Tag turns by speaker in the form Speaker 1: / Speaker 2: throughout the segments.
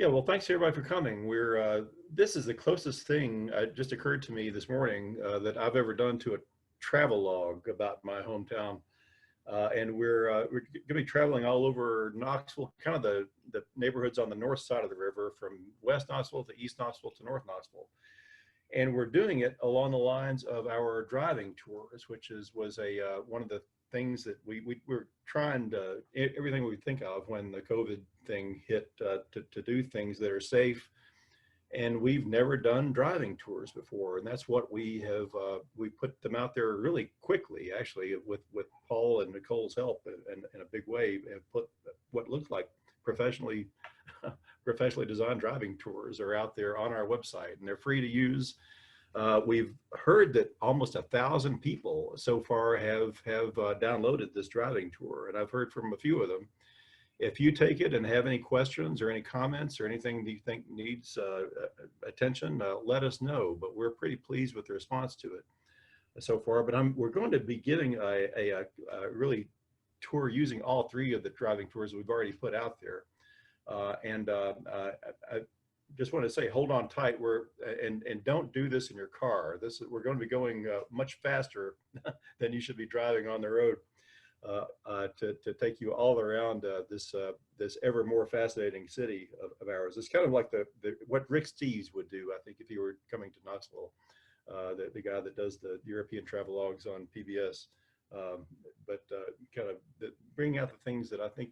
Speaker 1: Yeah, well, thanks everybody for coming. This is the closest thing just occurred to me this morning that I've ever done to a travel log about my hometown. And we're going to be traveling all over Knoxville, kind of the neighborhoods on the north side of the river, from West Knoxville to East Knoxville to North Knoxville. And we're doing it along the lines of our driving tours, which was one of the things that we were trying to everything we think of when the COVID thing hit, to do things that are safe. And we've never done driving tours before, and that's what we have. We put them out there really quickly, actually, with Paul and Nicole's help, in a big way, and put what looks like professionally professionally designed driving tours are out there on our website, and they're free to use. We've heard that almost 1,000 people so far have downloaded this driving tour, and I've heard from a few of them. If you take it and have any questions or any comments or anything that you think needs attention, let us know. But we're pretty pleased with the response to it so far. But we're going to be giving a really tour using all three of the driving tours we've already put out there. I just want to say, hold on tight. And don't do this in your car. We're going to be going much faster than you should be driving on the road. To take you all around this ever more fascinating city of ours. It's kind of like what Rick Steves would do, I think, if he were coming to Knoxville, the guy that does the European travelogues on PBS. Kind of bringing out the things that I think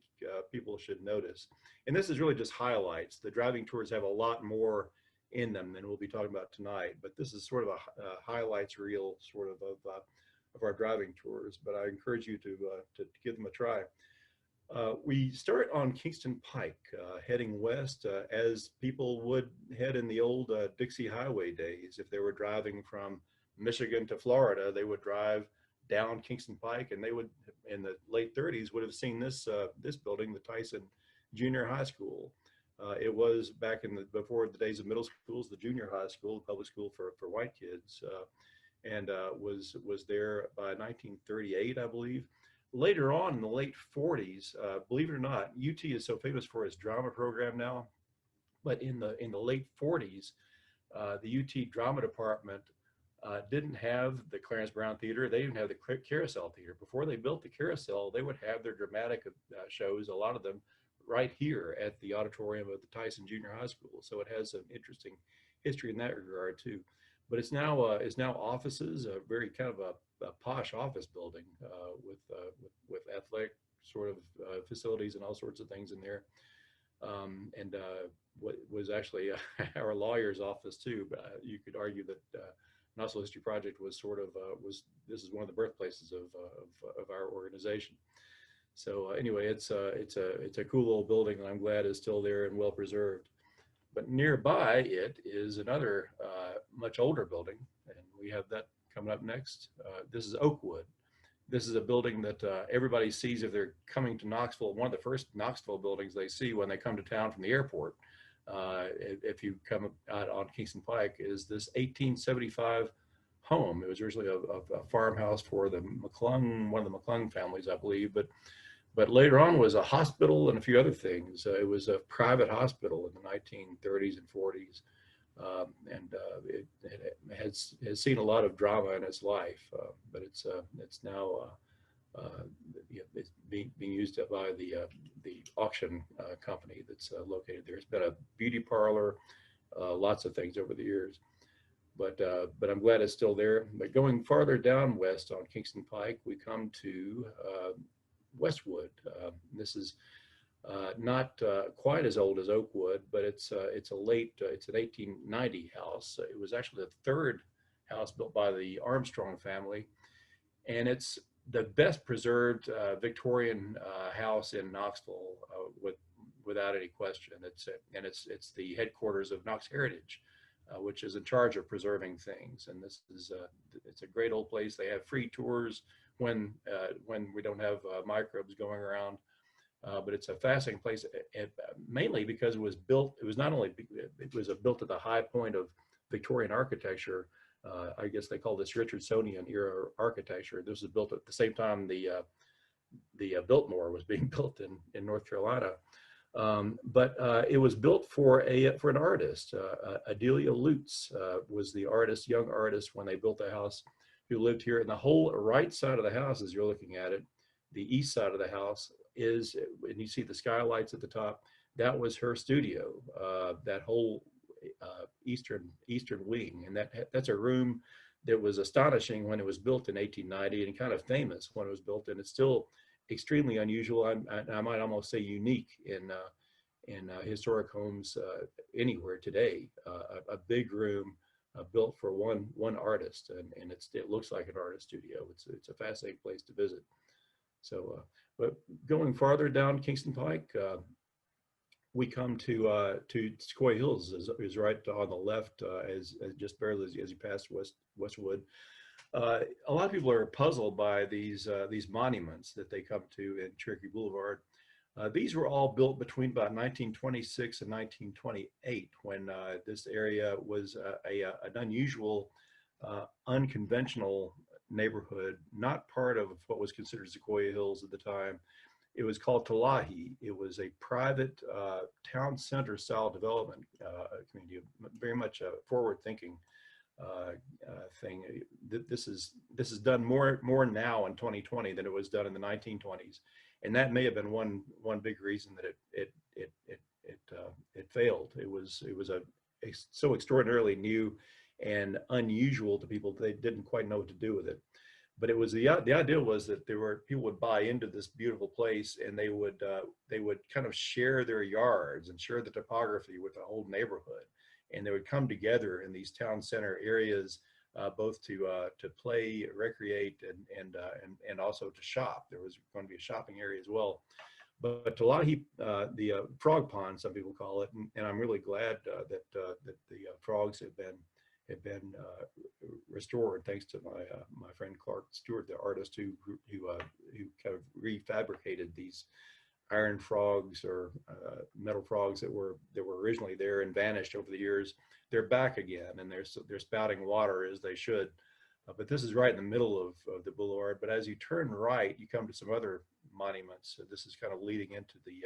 Speaker 1: people should notice. And this is really just highlights. The driving tours have a lot more in them than we'll be talking about tonight, but this is sort of a highlights reel sort of our driving tours, but I encourage you to give them a try. We start on Kingston Pike, heading west, as people would head in the old Dixie Highway days. If they were driving from Michigan to Florida, they would drive down Kingston Pike, and they would, in the late 30s, would have seen this building, the Tyson Junior High School. It was back before the days of middle schools, the junior high school, the public school for white kids. And was there by 1938, I believe. Later on in the late 40s, believe it or not, UT is so famous for its drama program now, but in the late 40s, the UT drama department didn't have the Clarence Brown Theater. They didn't have the Carousel Theater. Before they built the Carousel, they would have their dramatic shows, a lot of them right here at the auditorium of the Tyson Junior High School. So it has some interesting history in that regard too. But it's now offices, a very kind of a posh office building with athletic sort of facilities and all sorts of things in there. What was actually our lawyer's office too. But you could argue that Knoxville History Project was sort of this is one of the birthplaces of our organization. So anyway, it's a cool old building, and I'm glad it's still there and well preserved. But nearby it is another much older building, and we have that coming up next. This is Oakwood. This is a building that everybody sees if they're coming to Knoxville. One of the first Knoxville buildings they see when they come to town from the airport, if you come out on Kingston Pike, is this 1875 home. It was originally a farmhouse for the McClung, one of the McClung families, I believe, but later on was a hospital and a few other things. It was a private hospital in the 1930s and 40s, and it has seen a lot of drama in its life. But it's now it's being used by the auction company that's located there. It's been a beauty parlor, lots of things over the years. But I'm glad it's still there. But going farther down west on Kingston Pike, we come to Westwood. This is not quite as old as Oakwood, but it's an 1890 house. It was actually the third house built by the Armstrong family, and it's the best preserved Victorian house in Knoxville, without any question. It's the headquarters of Knox Heritage, which is in charge of preserving things. And this is it's a great old place. They have free tours when we don't have microbes going around. But it's a fascinating place, mainly because it was built. It was not only it was built at the high point of Victorian architecture. I guess they call this Richardsonian era architecture. This was built at the same time the Biltmore was being built in North Carolina. But it was built for an artist. Adelia Lutz was the artist, young artist, when they built the house, who lived here. And the whole right side of the house, as you're looking at it, the east side of the house is, and you see the skylights at the top. That was her studio. That whole eastern wing, and that's a room that was astonishing when it was built in 1890, and kind of famous when it was built. And it's still extremely unusual. I might almost say unique in historic homes anywhere today. A big room built for one artist, and it looks like an artist studio. It's a fascinating place to visit. So, but going farther down Kingston Pike, we come to Sequoia Hills, is right on the left, as just barely as you pass Westwood. A lot of people are puzzled by these monuments that they come to in Cherokee Boulevard. These were all built between about 1926 and 1928, when this area was an unusual, unconventional neighborhood, not part of what was considered Sequoia Hills at the time. It was called Talahi. It was a private town center style development community, very much a forward-thinking thing. This is done more now in 2020 than it was done in the 1920s, and that may have been one big reason that it failed. It was so extraordinarily new and unusual to people, they didn't quite know what to do with it. But it was the idea was that people would buy into this beautiful place, and they would kind of share their yards and share the topography with the whole neighborhood, and they would come together in these town center areas, both to play, recreate, and also to shop. There was going to be a shopping area as well. But Talahi, the frog pond, some people call it, and I'm really glad that the frogs have been restored, thanks to my friend Clark Stewart, the artist who kind of refabricated these iron frogs, or metal frogs that were originally there and vanished over the years. They're back again, and they're spouting water as they should. But this is right in the middle of the boulevard. But as you turn right, you come to some other monuments. So this is kind of leading into the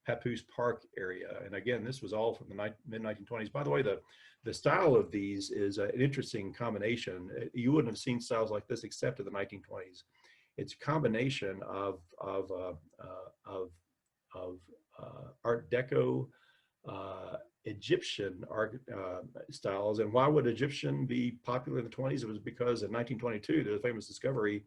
Speaker 1: Papoose Park area. And again, this was all from the mid-1920s. By the way, the style of these is an interesting combination. You wouldn't have seen styles like this except in the 1920s. It's a combination of Art Deco, Egyptian art styles. And why would Egyptian be popular in the 20s? It was because in 1922, there's a famous discovery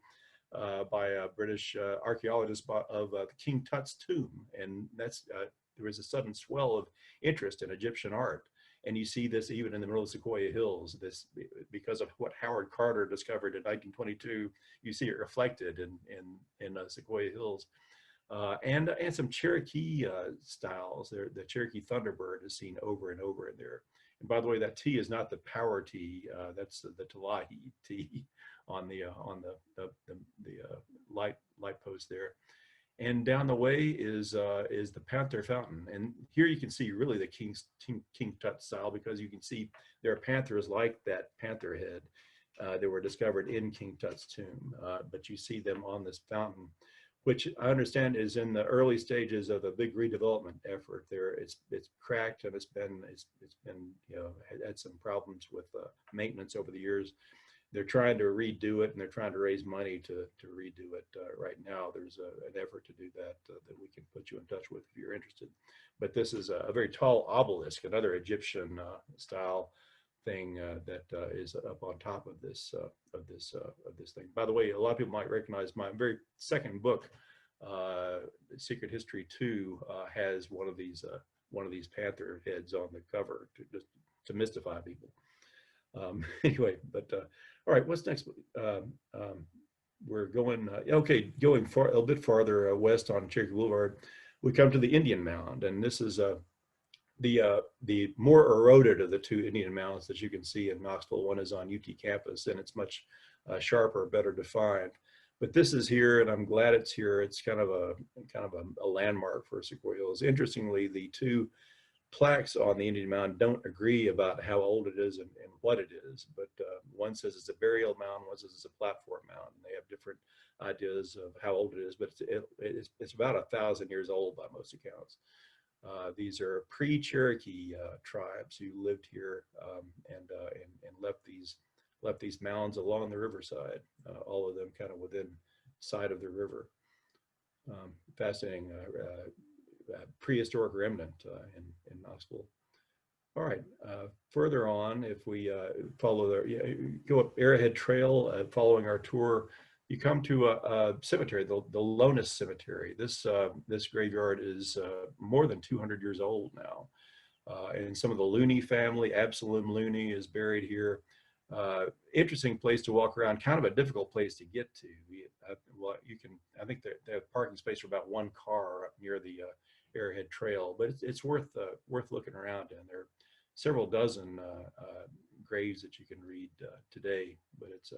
Speaker 1: by a British archaeologist of King Tut's tomb, and there was a sudden swell of interest in Egyptian art. And you see this even in the middle of Sequoia Hills. This, because of what Howard Carter discovered in 1922, you see it reflected in Sequoia Hills, and some Cherokee styles. The Cherokee Thunderbird is seen over and over in there. And by the way, that T is not the power T. That's the Talahi T on the light post there. And down the way is the Panther Fountain. And here you can see really the King Tut style, because you can see there are panthers like that panther head that were discovered in King Tut's tomb. But you see them on this fountain, which I understand is in the early stages of a big redevelopment effort. There, it's cracked, and it's been had some problems with maintenance over the years. They're trying to redo it, and they're trying to raise money to redo it. Right now, there's an effort to do that that we can put you in touch with if you're interested. But this is a very tall obelisk, another Egyptian style thing that is up on top of this thing. By the way, a lot of people might recognize my very second book, Secret History 2, has one of these panther heads on the cover to mystify people. Anyway, but all right, what's next? We're going going a bit farther west on Cherokee Boulevard. We come to the Indian Mound, and this is the more eroded of the two Indian mounds that you can see in Knoxville. One is on UT campus, and it's much sharper, better defined. But this is here, and I'm glad it's here. It's kind of a landmark for Sequoia Hills. Interestingly, the two plaques on the Indian Mound don't agree about how old it is and what it is, but one says it's a burial mound, one says it's a platform mound, and they have different ideas of how old it is, but it's about 1,000 years old by most accounts. These are pre-Cherokee tribes who lived here and left these mounds along the riverside, all of them kind of within sight of the river. Fascinating prehistoric remnant in Knoxville. All right, further on, if we follow go up Arrowhead Trail, following our tour, you come to a cemetery, the Lonis Cemetery. This graveyard is more than 200 years old now. And some of the Looney family, Absalom Looney is buried here. Interesting place to walk around, kind of a difficult place to get to. I think they have parking space for about one car up near the Arrowhead Trail, but it's worth looking around in. There are several dozen graves that you can read today, but it's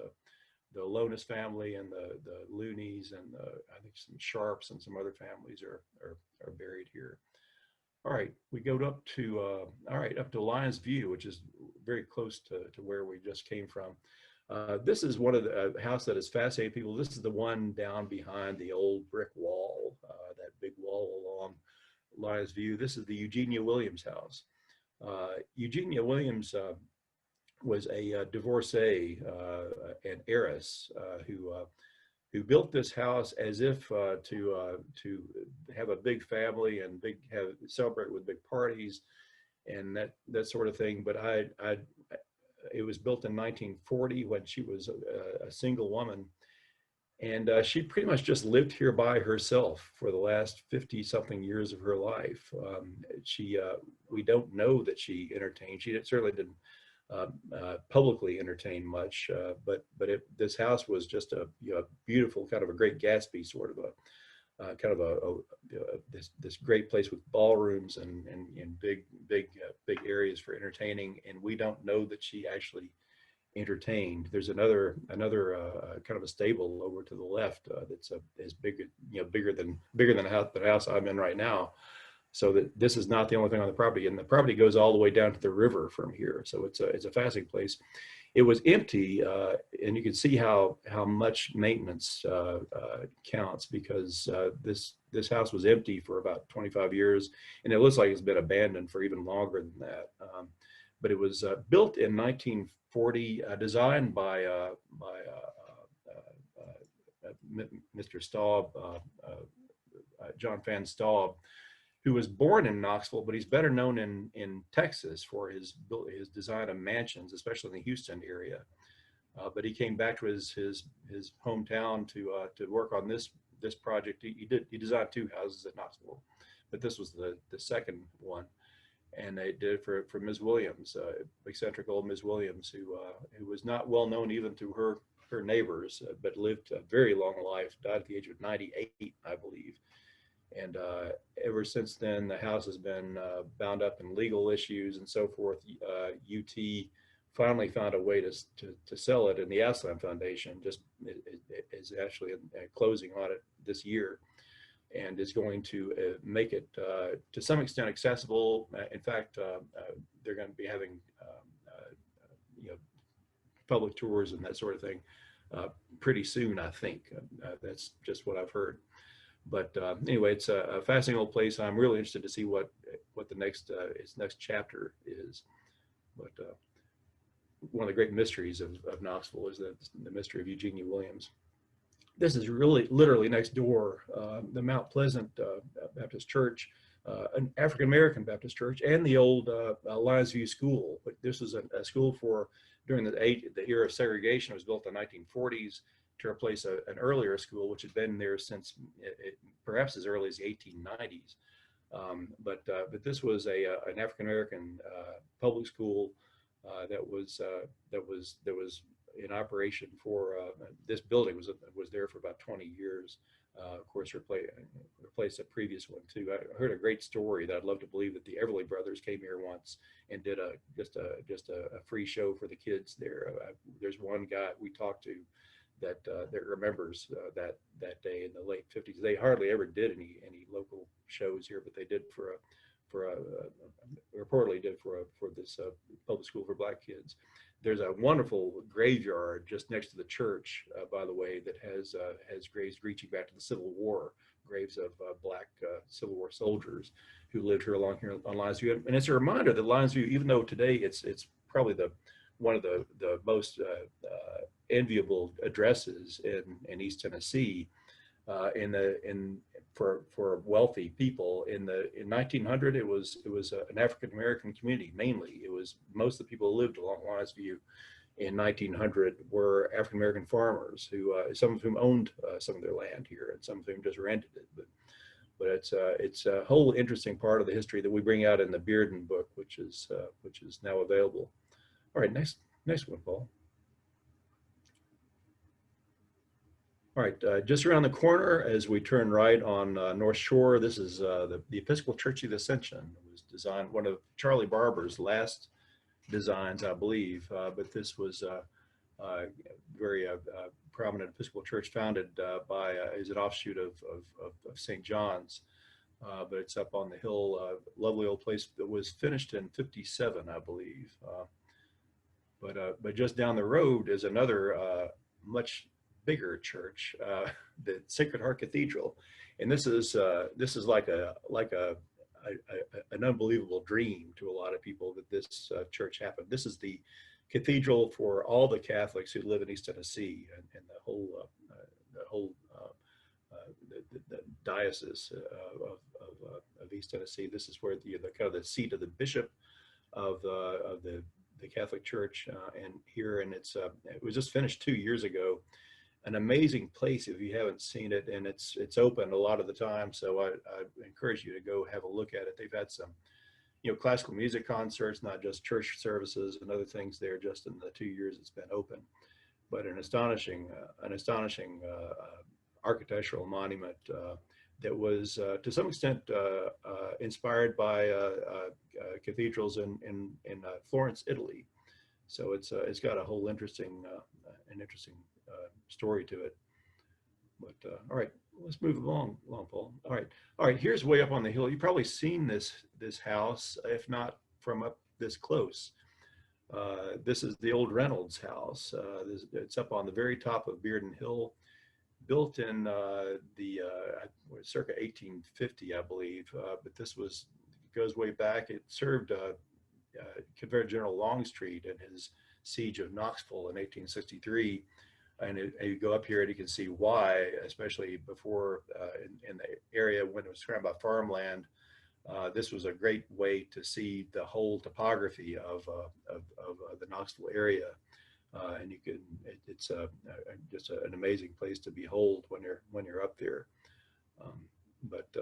Speaker 1: the Lonis family and the Loonies and I think some Sharps and some other families are buried here. All right, we go up to Lyons View, which is very close to where we just came from. This is one of the house that is fascinating people. This is the one down behind the old brick wall, that big wall along Lyons View. This is the Eugenia Williams house. Eugenia Williams was a divorcee, an heiress who built this house as if to have a big family and celebrate with big parties and that sort of thing. But it was built in 1940 when she was a single woman, and she pretty much just lived here by herself for the last 50-something years of her life. We don't know that she entertained. She certainly didn't publicly entertain much, but this house was just a beautiful, kind of a Great Gatsby sort of this great place with ballrooms and big areas for entertaining. And we don't know that she actually entertained. There's another kind of a stable over to the left that's as big, bigger than the house I'm in right now. So that this is not the only thing on the property, and the property goes all the way down to the river from here. So it's a fascinating place. It was empty, and you can see how much maintenance counts, because this house was empty for about 25 years, and it looks like it's been abandoned for even longer than that. But it was built in 1940, designed by Mr. Staub, John Fan Staub, who was born in Knoxville, but he's better known in Texas for his design of mansions, especially in the Houston area. But he came back to his hometown to work on this project. He designed two houses at Knoxville, but this was the second one, and they did it for Ms. Williams, eccentric old Ms. Williams, who was not well known even to her neighbors, but lived a very long life. Died at the age of 98, I believe. And ever since then, the house has been bound up in legal issues and so forth. UT finally found a way to sell it, and the Aslan Foundation just is actually closing on it this year, and is going to make it to some extent accessible. In fact, they're going to be having public tours and that sort of thing pretty soon, I think. That's just what I've heard. But anyway, it's a fascinating old place. I'm really interested to see what the its next chapter is. But one of the great mysteries of Knoxville is the mystery of Eugenia Williams. This is really literally next door, the Mount Pleasant Baptist Church, an African American Baptist church, and the old Lyons View School. But this was a school during the era of segregation. It was built in the 1940s. To replace an earlier school, which had been there since perhaps as early as the 1890s. But this was an African American public school that was in operation for this building was there for about 20 years. Of course, replaced a previous one too. I heard a great story that I'd love to believe, that the Everly brothers came here once and did just a free show for the kids there. There's one guy we talked to that remembers that day in the late 50s. They hardly ever did any local shows here, but they did reportedly did for this public school for Black kids. There's a wonderful graveyard just next to the church, by the way, that has graves reaching back to the Civil War, graves of black Civil War soldiers who lived here along here on Lyons View. And it's a reminder that Lyons View, even though today it's probably one of the most enviable addresses in East Tennessee, in for wealthy people in 1900, it was an African American community mainly. It was most of the people who lived along Lyons View in 1900 were African American farmers who some of whom owned some of their land here, and some of whom just rented it. But it's a whole interesting part of the history that we bring out in the Bearden book, which is now available. All right, next one, Paul. All right, just around the corner as we turn right on North Shore, this is the Episcopal Church of the Ascension. It was designed, one of Charlie Barber's last designs, I believe, but this was very prominent Episcopal church founded by, is an offshoot of St. John's, but it's up on the hill, lovely old place that was finished in '57, I believe. But just down the road is another much bigger church, the Sacred Heart Cathedral, and this is like an unbelievable dream to a lot of people that this church happened. This is the cathedral for all the Catholics who live in East Tennessee, and the whole the diocese of East Tennessee. This is where the kind of the seat of the bishop of the Catholic Church, and here, and it was just finished 2 years ago. An amazing place if you haven't seen it, and it's open a lot of the time, so I encourage you to go have a look at it. They've had some, classical music concerts, not just church services and other things there just in the 2 years it's been open. But an astonishing architectural monument that was to some extent inspired by cathedrals in Florence, Italy. So it's got a whole interesting story to it. But all right, let's move along, Paul. All right. Here's way up on the hill. You've probably seen this house, if not from up this close. This is the old Reynolds house. It's up on the very top of Bearden Hill, built in circa 1850, I believe. But this goes way back. It served Confederate General Longstreet in his siege of Knoxville in 1863. And you go up here and you can see why, especially before in the area when it was surrounded by farmland. This was a great way to see the whole topography of the Knoxville area, and it's just an amazing place to behold when you're up there. But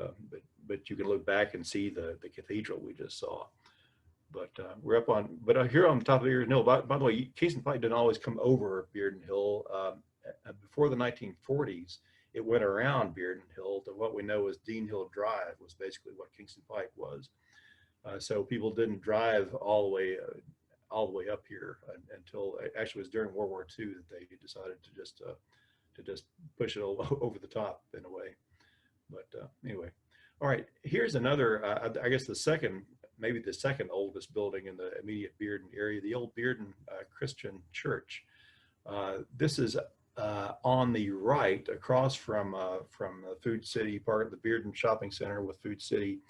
Speaker 1: you can look back and see the cathedral we just saw. But we're up on, here on top of Bearden Hill. By the way, Kingston Pike didn't always come over Bearden Hill. Before the 1940s, it went around Bearden Hill to what we know as Dean Hill Drive, was basically what Kingston Pike was. So people didn't drive all the way up here until, actually it was during World War II that they decided to just push it over the top in a way. But anyway, all right, here's another, I guess maybe the second oldest building in the immediate Bearden area, the old Bearden Christian Church. This is on the right, across from the Food City part of the Bearden Shopping Center with Food City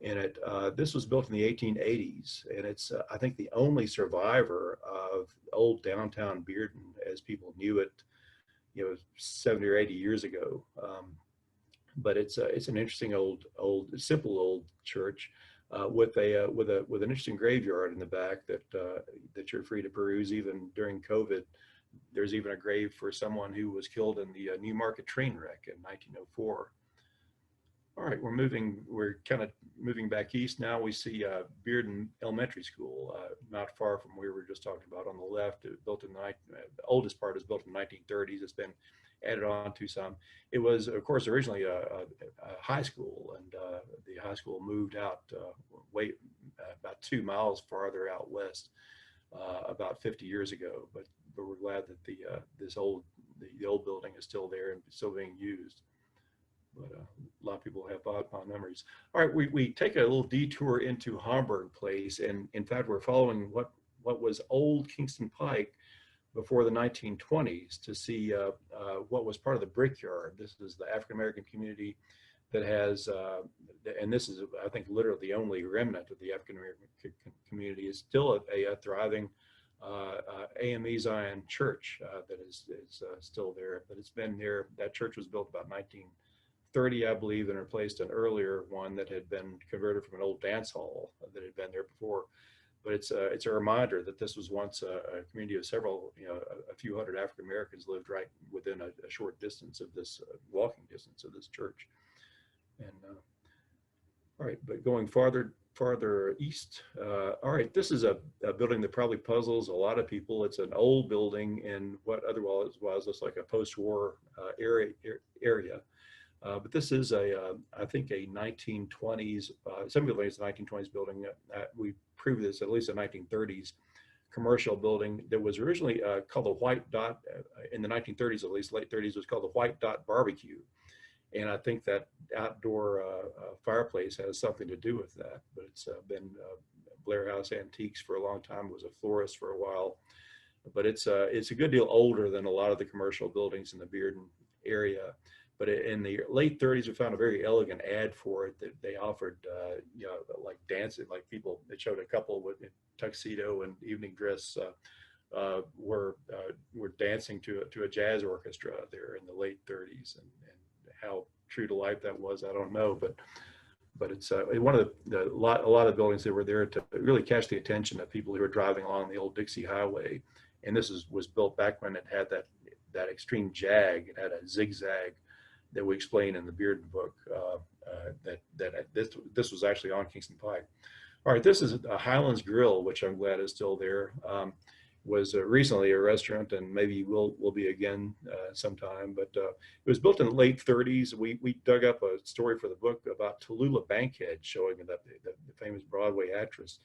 Speaker 1: in it. This was built in the 1880s, and it's I think the only survivor of old downtown Bearden as people knew it, 70 or 80 years ago. But it's an interesting simple old church. With an interesting graveyard in the back that you're free to peruse even during COVID. There's even a grave for someone who was killed in the Newmarket train wreck in 1904. All right, we're kind of moving back east now. We see Bearden Elementary School, not far from where we were just talking about on the left. It was built in the oldest part is built in the 1930s. It's been added on to some. It was, of course, originally a high school, and the high school moved out about 2 miles farther out west about 50 years ago. But we're glad that the old building is still there and still being used. But a lot of people have fond memories. All right, we take a little detour into Homburg Place, and in fact, we're following what was old Kingston Pike before the 1920s to see what was part of the Brickyard. This is the African American community that has, and this is, I think, literally the only remnant of the African American community, is still a thriving AME Zion church that is still there. But it's been there. That church was built about 1930, I believe, and replaced an earlier one that had been converted from an old dance hall that had been there before. But it's a reminder that this was once a community of several, a few hundred African Americans lived right within a short distance of this, walking distance of this church. And all right, but going farther east, all right, this is a building that probably puzzles a lot of people. It's an old building in what otherwise looks like a post-war area. But this is I think a 1920s, some people think it's a 1920s building. We proved this at least a 1930s commercial building that was originally called the White Dot, in the 1930s, at least late 30s, was called the White Dot Barbecue. And I think that outdoor fireplace has something to do with that. But it's been Blair House Antiques for a long time. It was a florist for a while. But it's a good deal older than a lot of the commercial buildings in the Bearden area. But in the late 30s, we found a very elegant ad for it that they offered, like dancing, like people, it showed a couple with tuxedo and evening dress were dancing to a jazz orchestra there in the late 30s. And how true to life that was, I don't know, but it's one of a lot of buildings that were there to really catch the attention of people who were driving along the old Dixie Highway. And this was built back when it had that extreme jag. It had a zigzag that we explain in the Bearden book. This was actually on Kingston Pike. All right, this is a Highlands Grill, which I'm glad is still there. Was recently a restaurant, and maybe will be again sometime. But it was built in the late 30s. We dug up a story for the book about Tallulah Bankhead, showing that the famous Broadway actress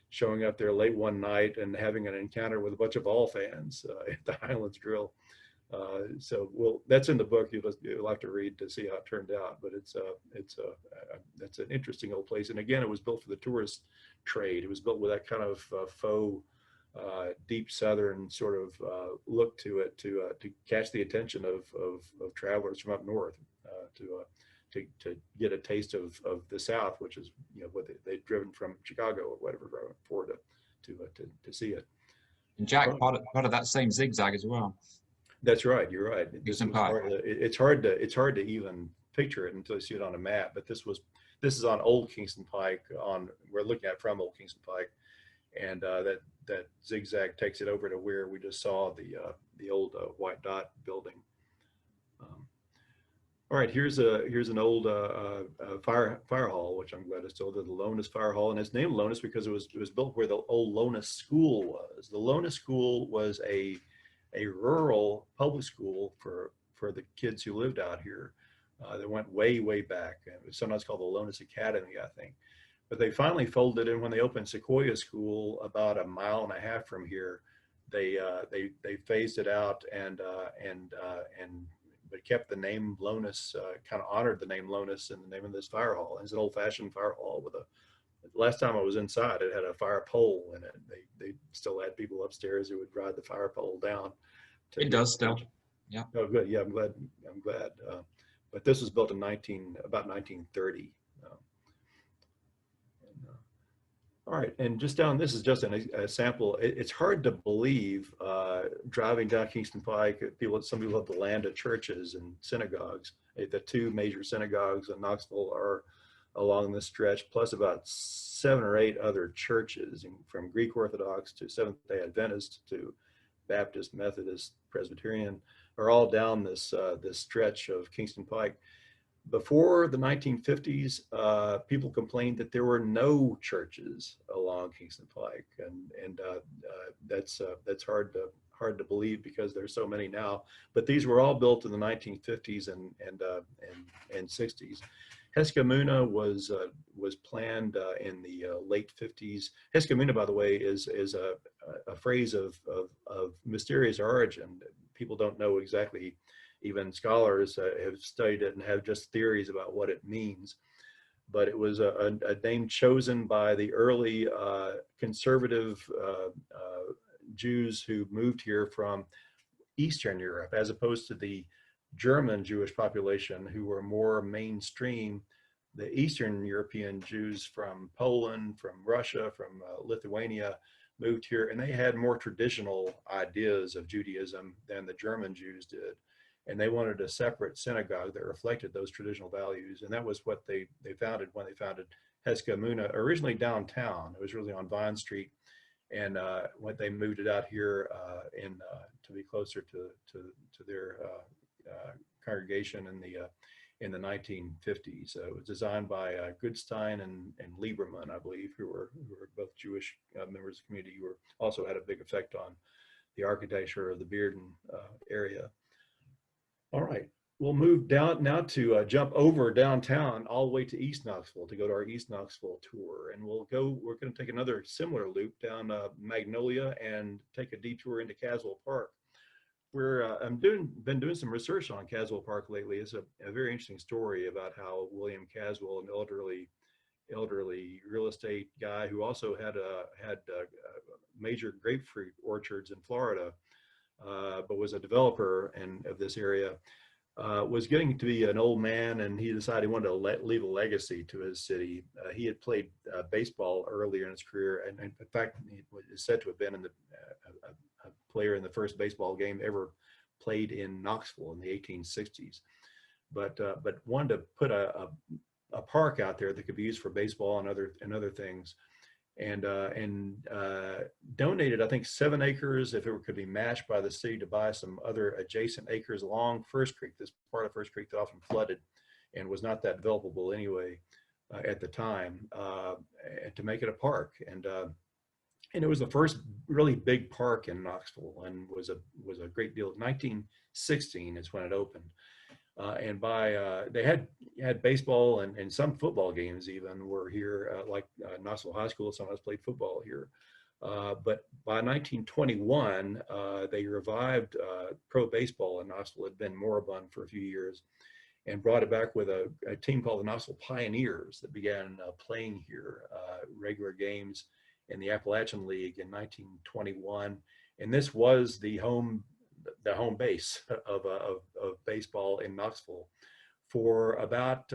Speaker 1: showing up there late one night and having an encounter with a bunch of All fans at the Highlands Grill. So that's in the book. You'll have to read to see how it turned out. But that's an interesting old place. And again, it was built for the tourist trade. It was built with that kind of faux deep southern sort of look to it to catch the attention of travelers from up north to get a taste of the South, which is what they've driven from Chicago or whatever for to see it.
Speaker 2: And Jack, part of that same zigzag as well.
Speaker 1: That's right. You're right. It's hard to even picture it until you see it on a map. But this is on Old Kingston Pike. We're looking at from Old Kingston Pike, and that zigzag takes it over to where we just saw the old White Dot building. All right, here's an old fire hall, which I'm glad is still there, the Lowness Fire Hall, and it's named Lowness because it was built where the old Lowness School was. The Lowness School was a rural public school for the kids who lived out here. That went way back. It was sometimes called the Lowness Academy, I think. But they finally folded in when they opened Sequoia School about 1.5 miles from here. They phased it out and but kept the name Lowness, kind of honored the name Lowness in the name of this fire hall. It's an old-fashioned fire hall with last time I was inside, it had a fire pole in it. They still had people upstairs who would ride the fire pole down.
Speaker 2: It does still. Yeah.
Speaker 1: Oh, good. Yeah, I'm glad. But this was built in about 1930. All right, and just down, this is just a sample. It's hard to believe driving down Kingston Pike. Some people have the land of churches and synagogues. The two major synagogues in Knoxville are along this stretch, plus about 7 or 8 other churches, from Greek Orthodox to Seventh-day Adventist to Baptist, Methodist, Presbyterian, are all down this stretch of Kingston Pike. Before the 1950s, people complained that there were no churches along Kingston Pike, and that's hard to believe because there's so many now. But these were all built in the 1950s and 60s. Heskamuna was planned in the late 50s. Heskamuna, by the way, is a phrase of mysterious origin. People don't know exactly. Even scholars have studied it and have just theories about what it means. But it was a name chosen by the early conservative Jews who moved here from Eastern Europe, as opposed to the German Jewish population who were more mainstream. The Eastern European Jews from Poland, from Russia, from Lithuania moved here, and they had more traditional ideas of Judaism than the German Jews did. And they wanted a separate synagogue that reflected those traditional values. And that was what they founded when they founded Heskemuna, originally downtown. It was really on Vine Street. And when they moved it out here to be closer to their congregation in the 1950s. It was designed by Goodstein and Lieberman, I believe, who were both Jewish members of the community, who also had a big effect on the architecture of the Bearden area. All right, we'll move down now to jump over downtown all the way to East Knoxville to go to our East Knoxville tour. And we're going to take another similar loop down Magnolia and take a detour into Caswell Park. I've been doing some research on Caswell Park lately. It's a very interesting story about how William Caswell, an elderly real estate guy who also had major grapefruit orchards in Florida, but was a developer of this area, was getting to be an old man, and he decided he wanted to leave a legacy to his city. He had played baseball earlier in his career, and in fact, he is said to have been a player in the first baseball game ever played in Knoxville in the 1860s. But wanted to put a park out there that could be used for baseball and other things, and donated, I think, 7 acres if it could be matched by the city to buy some other adjacent acres along First Creek, this part of First Creek that often flooded and was not that developable anyway at the time, to make it a park. And it was the first really big park in Knoxville, and was a great deal. 1916 is when it opened. And they had baseball and some football games even were here, like Knoxville High School. Some of us played football here. But by 1921, they revived pro baseball in Knoxville. It had been moribund for a few years, and brought it back with a team called the Knoxville Pioneers that began playing here regular games in the Appalachian League in 1921. And this was the home base of baseball in Knoxville for about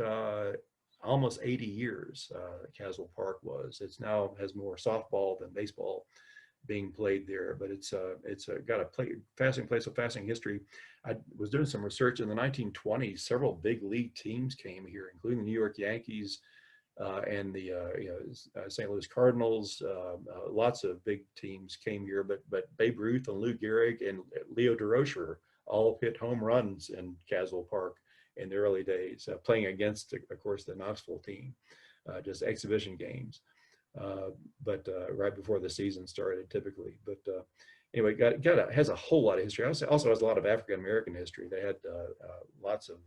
Speaker 1: almost 80 years. Caswell Park it's now has more softball than baseball being played there, but it's got a fascinating place, a fascinating history. I was doing some research in the 1920s. Several big league teams came here, including the New York Yankees and the St. Louis Cardinals. Lots of big teams came here, but Babe Ruth and Lou Gehrig and Leo DeRocher all hit home runs in Caswell Park in the early days, playing against, of course, the Knoxville team, just exhibition games, but right before the season started typically. But anyway, has a whole lot of history. Also has a lot of African American history. They had lots of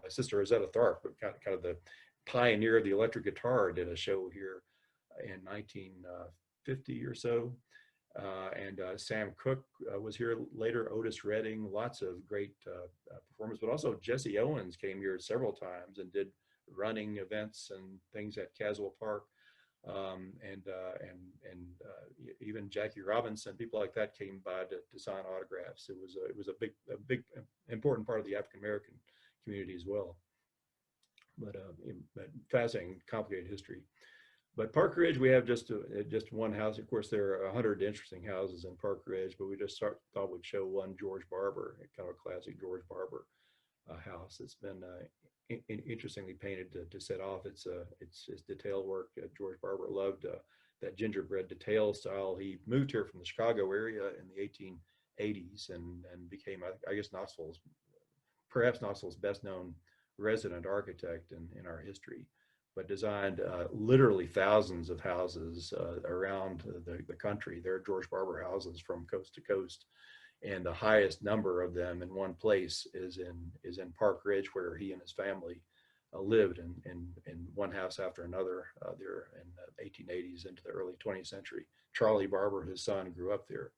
Speaker 1: Sister Rosetta Tharpe, kind of the pioneer of the electric guitar, did a show here in 1950 or so. And Sam Cooke was here later, Otis Redding, lots of great performers, but also Jesse Owens came here several times and did running events and things at Caswell Park. Even Jackie Robinson, people like that came by to sign autographs. It was a big important part of the African American community as well. But fascinating, complicated history. But Park Ridge, we have just one house. Of course, there are 100 interesting houses in Park Ridge, but we just thought we'd show one George Barber, kind of a classic George Barber house. It's been interestingly painted to set off. It's detail work. George Barber loved that gingerbread detail style. He moved here from the Chicago area in the 1880s and became, I guess, perhaps Knoxville's best known resident architect in our history, but designed literally thousands of houses around the country. There are George Barber houses from coast to coast, and the highest number of them in one place is in Park Ridge, where he and his family lived in one house after another there in the 1880s into the early 20th century. Charlie Barber, his son, grew up there.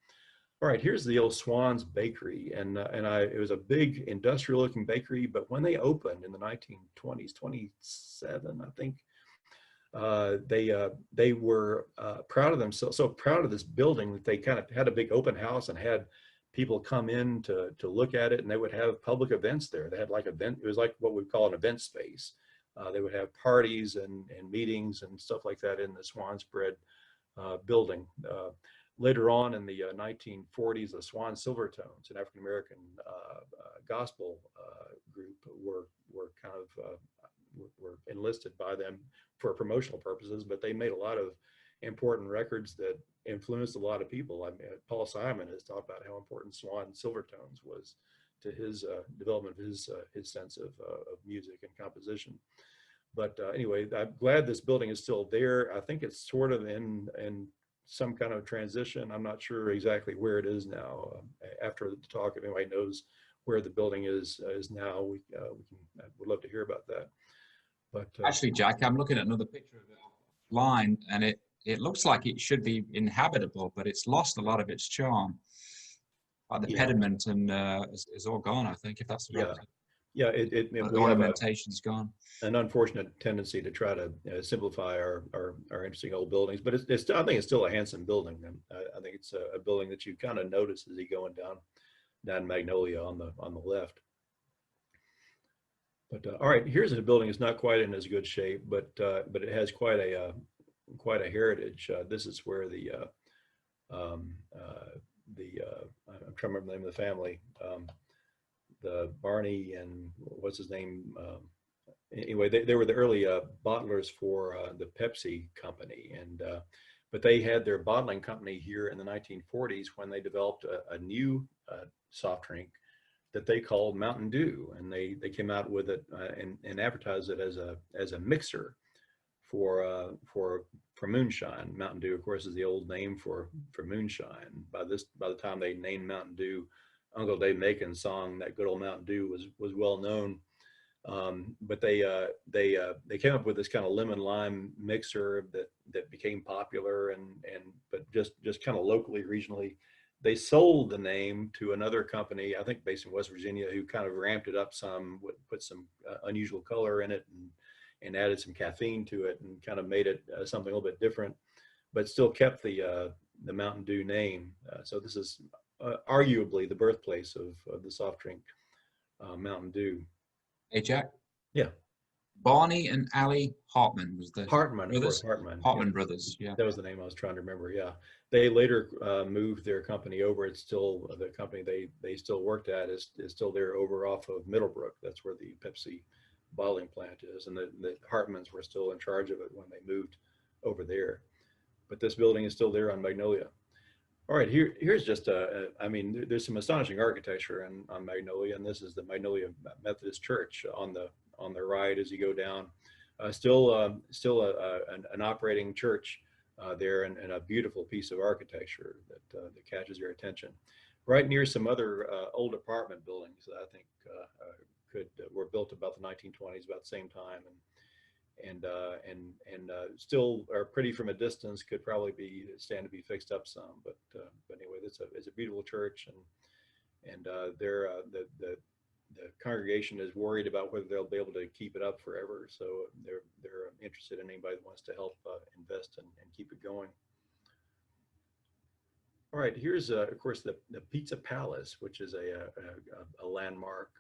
Speaker 1: All right, here's the old Swan's Bakery, and it was a big industrial-looking bakery. But when they opened in the 1920s, 27, I think, they were proud of themselves, so proud of this building that they kind of had a big open house and had people come in to look at it, and they would have public events there. They had like event, it was like what we call an event space. They would have parties and meetings and stuff like that in the Swan's Bread building. Later on in the 1940s, the Swan Silvertones, an African American gospel group, were kind of were enlisted by them for promotional purposes, but they made a lot of important records that influenced a lot of people. I mean, Paul Simon has talked about how important Swan Silvertones was to his development of his sense of music and composition. But anyway, I'm glad this building is still there. I think it's sort of in some kind of transition. I'm not sure exactly where it is now. After the talk, if anybody knows where the building is now, we can, I would love to hear about that. But
Speaker 2: actually, Jack, I'm looking at another picture of it online, and it looks like it should be inhabitable, but it's lost a lot of its charm. Like the pediment and is all gone, I think, if that's the right.
Speaker 1: Yeah,
Speaker 2: the ornamentation's gone.
Speaker 1: An unfortunate tendency to try to simplify our interesting old buildings, but it's I think it's still a handsome building. And I think it's a building that you kind of notice as you're going down Magnolia on the left. But all right, here's a building that's not quite in as good shape, but it has quite a heritage. This is where I'm trying to remember the name of the family. The Barney and what's his name? Anyway, they were the early bottlers for the Pepsi company, and but they had their bottling company here in the 1940s when they developed a new soft drink that they called Mountain Dew, and they came out with it and advertised it as a mixer for moonshine. Mountain Dew, of course, is the old name for moonshine. By the time they named Mountain Dew, Uncle Dave Macon's song "That Good Old Mountain Dew" was well known. But they came up with this kind of lemon lime mixer that became popular, but just kind of locally, regionally. They sold the name to another company, I think based in West Virginia, who kind of ramped it up some, put some unusual color in it, and added some caffeine to it, and kind of made it something a little bit different, but still kept the Mountain Dew name. So this is arguably the birthplace of the soft drink Mountain Dew.
Speaker 2: Hey, Jack.
Speaker 1: Yeah.
Speaker 2: Barney and Allie Hartman was the
Speaker 1: Hartman,
Speaker 2: brothers?
Speaker 1: Of course, Hartman.
Speaker 2: Hartman
Speaker 1: Yeah.
Speaker 2: brothers, yeah.
Speaker 1: That was the name I was trying to remember, yeah. They later moved their company over. It's still, the company they still worked at is still there over off of Middlebrook. That's where the Pepsi bottling plant is. And the Hartmans were still in charge of it when they moved over there. But this building is still there on Magnolia. All right, here's just I mean, there's some astonishing architecture on Magnolia, and this is the Magnolia Methodist Church on the right as you go down. Still an operating church there, and a beautiful piece of architecture that catches your attention. Right near some other old apartment buildings that I think were built about the 1920s, about the same time, and still are pretty from a distance. Could probably stand to be fixed up some, but anyway, it's a beautiful church, and the congregation is worried about whether they'll be able to keep it up forever. So they're interested in anybody that wants to help invest and keep it going. All right, here's of course the Pizza Palace, which is a landmark,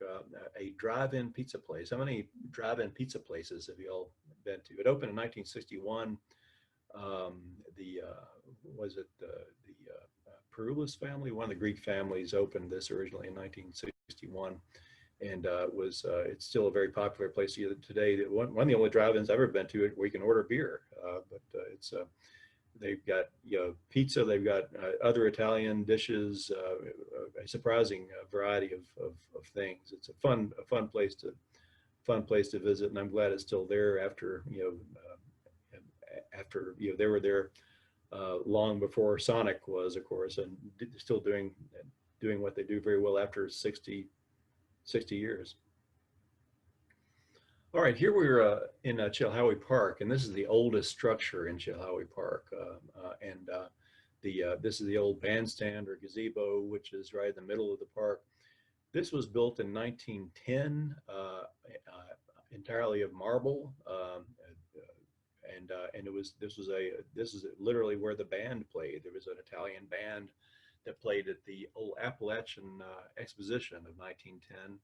Speaker 1: a drive-in pizza place. How many drive-in pizza places have you all been to? It opened in 1961. The Perulis family, one of the Greek families, opened this originally in 1961, and it's still a very popular place today. One of the only drive-ins I've ever been to where you can order beer, but it's they've got pizza, they've got other Italian dishes, a surprising variety of things. It's a fun place to visit, and I'm glad it's still there after they were there long before Sonic was, of course, and still doing what they do very well after 60 years. All right, here we're in Chilhowie Park, and this is the oldest structure in Chilhowie Park. This is the old bandstand or gazebo, which is right in the middle of the park. This was built in 1910, entirely of marble, and this is literally where the band played. There was an Italian band that played at the old Appalachian Exposition of 1910,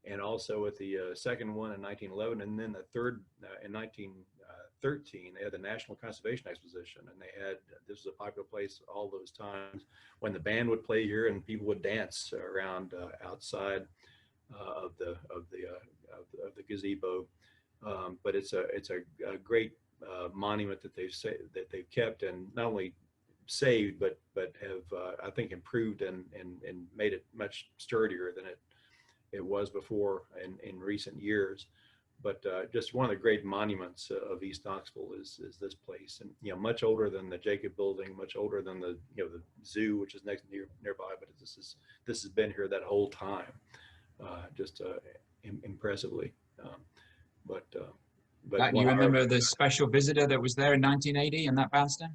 Speaker 1: and also at the second one in 1911, and then the third in 1913. They had the National Conservation Exposition, and they had, this was a popular place all those times when the band would play here and people would dance around outside of the gazebo. But it's a great monument that they've kept, and not only saved but have I think improved and made it much sturdier than it was before in recent years. But just one of the great monuments of East Knoxville is this place, and much older than the Jacob Building, much older than the the zoo, which is nearby. But this has been here that whole time, just impressively. But
Speaker 2: You remember the special visitor that was there in 1980 in that bandstand?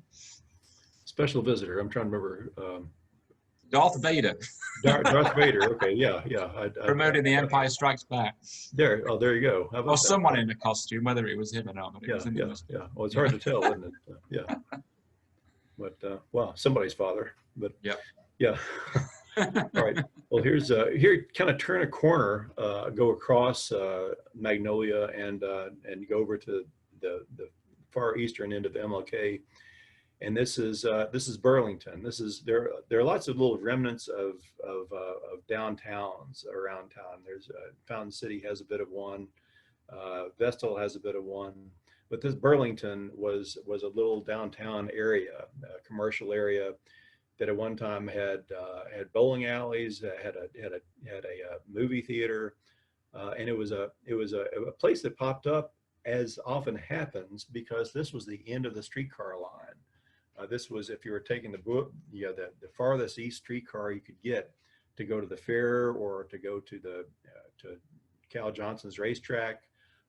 Speaker 1: Special visitor. I'm trying to remember.
Speaker 2: Darth Vader.
Speaker 1: Darth Vader. Okay, yeah.
Speaker 2: Promoting The Empire Strikes Back.
Speaker 1: There you go. How about
Speaker 2: or
Speaker 1: that?
Speaker 2: someone in a costume, whether it was him or not. But it was in the
Speaker 1: yeah. Well, it's hard to tell, isn't it? Yeah. But well, somebody's father. But yeah. All right. Well, here, kind of turn a corner, go across Magnolia, and go over to the far eastern end of MLK. And this is Burlington. There are lots of little remnants of downtowns around town. There's Fountain City has a bit of one, Vestal has a bit of one, but this Burlington was a little downtown area, a commercial area that at one time had bowling alleys, had a movie theater, and it was a place that popped up, as often happens, because this was the end of the streetcar line. This was, if you were taking the farthest east streetcar you could get to go to the fair or to go to to Cal Johnson's racetrack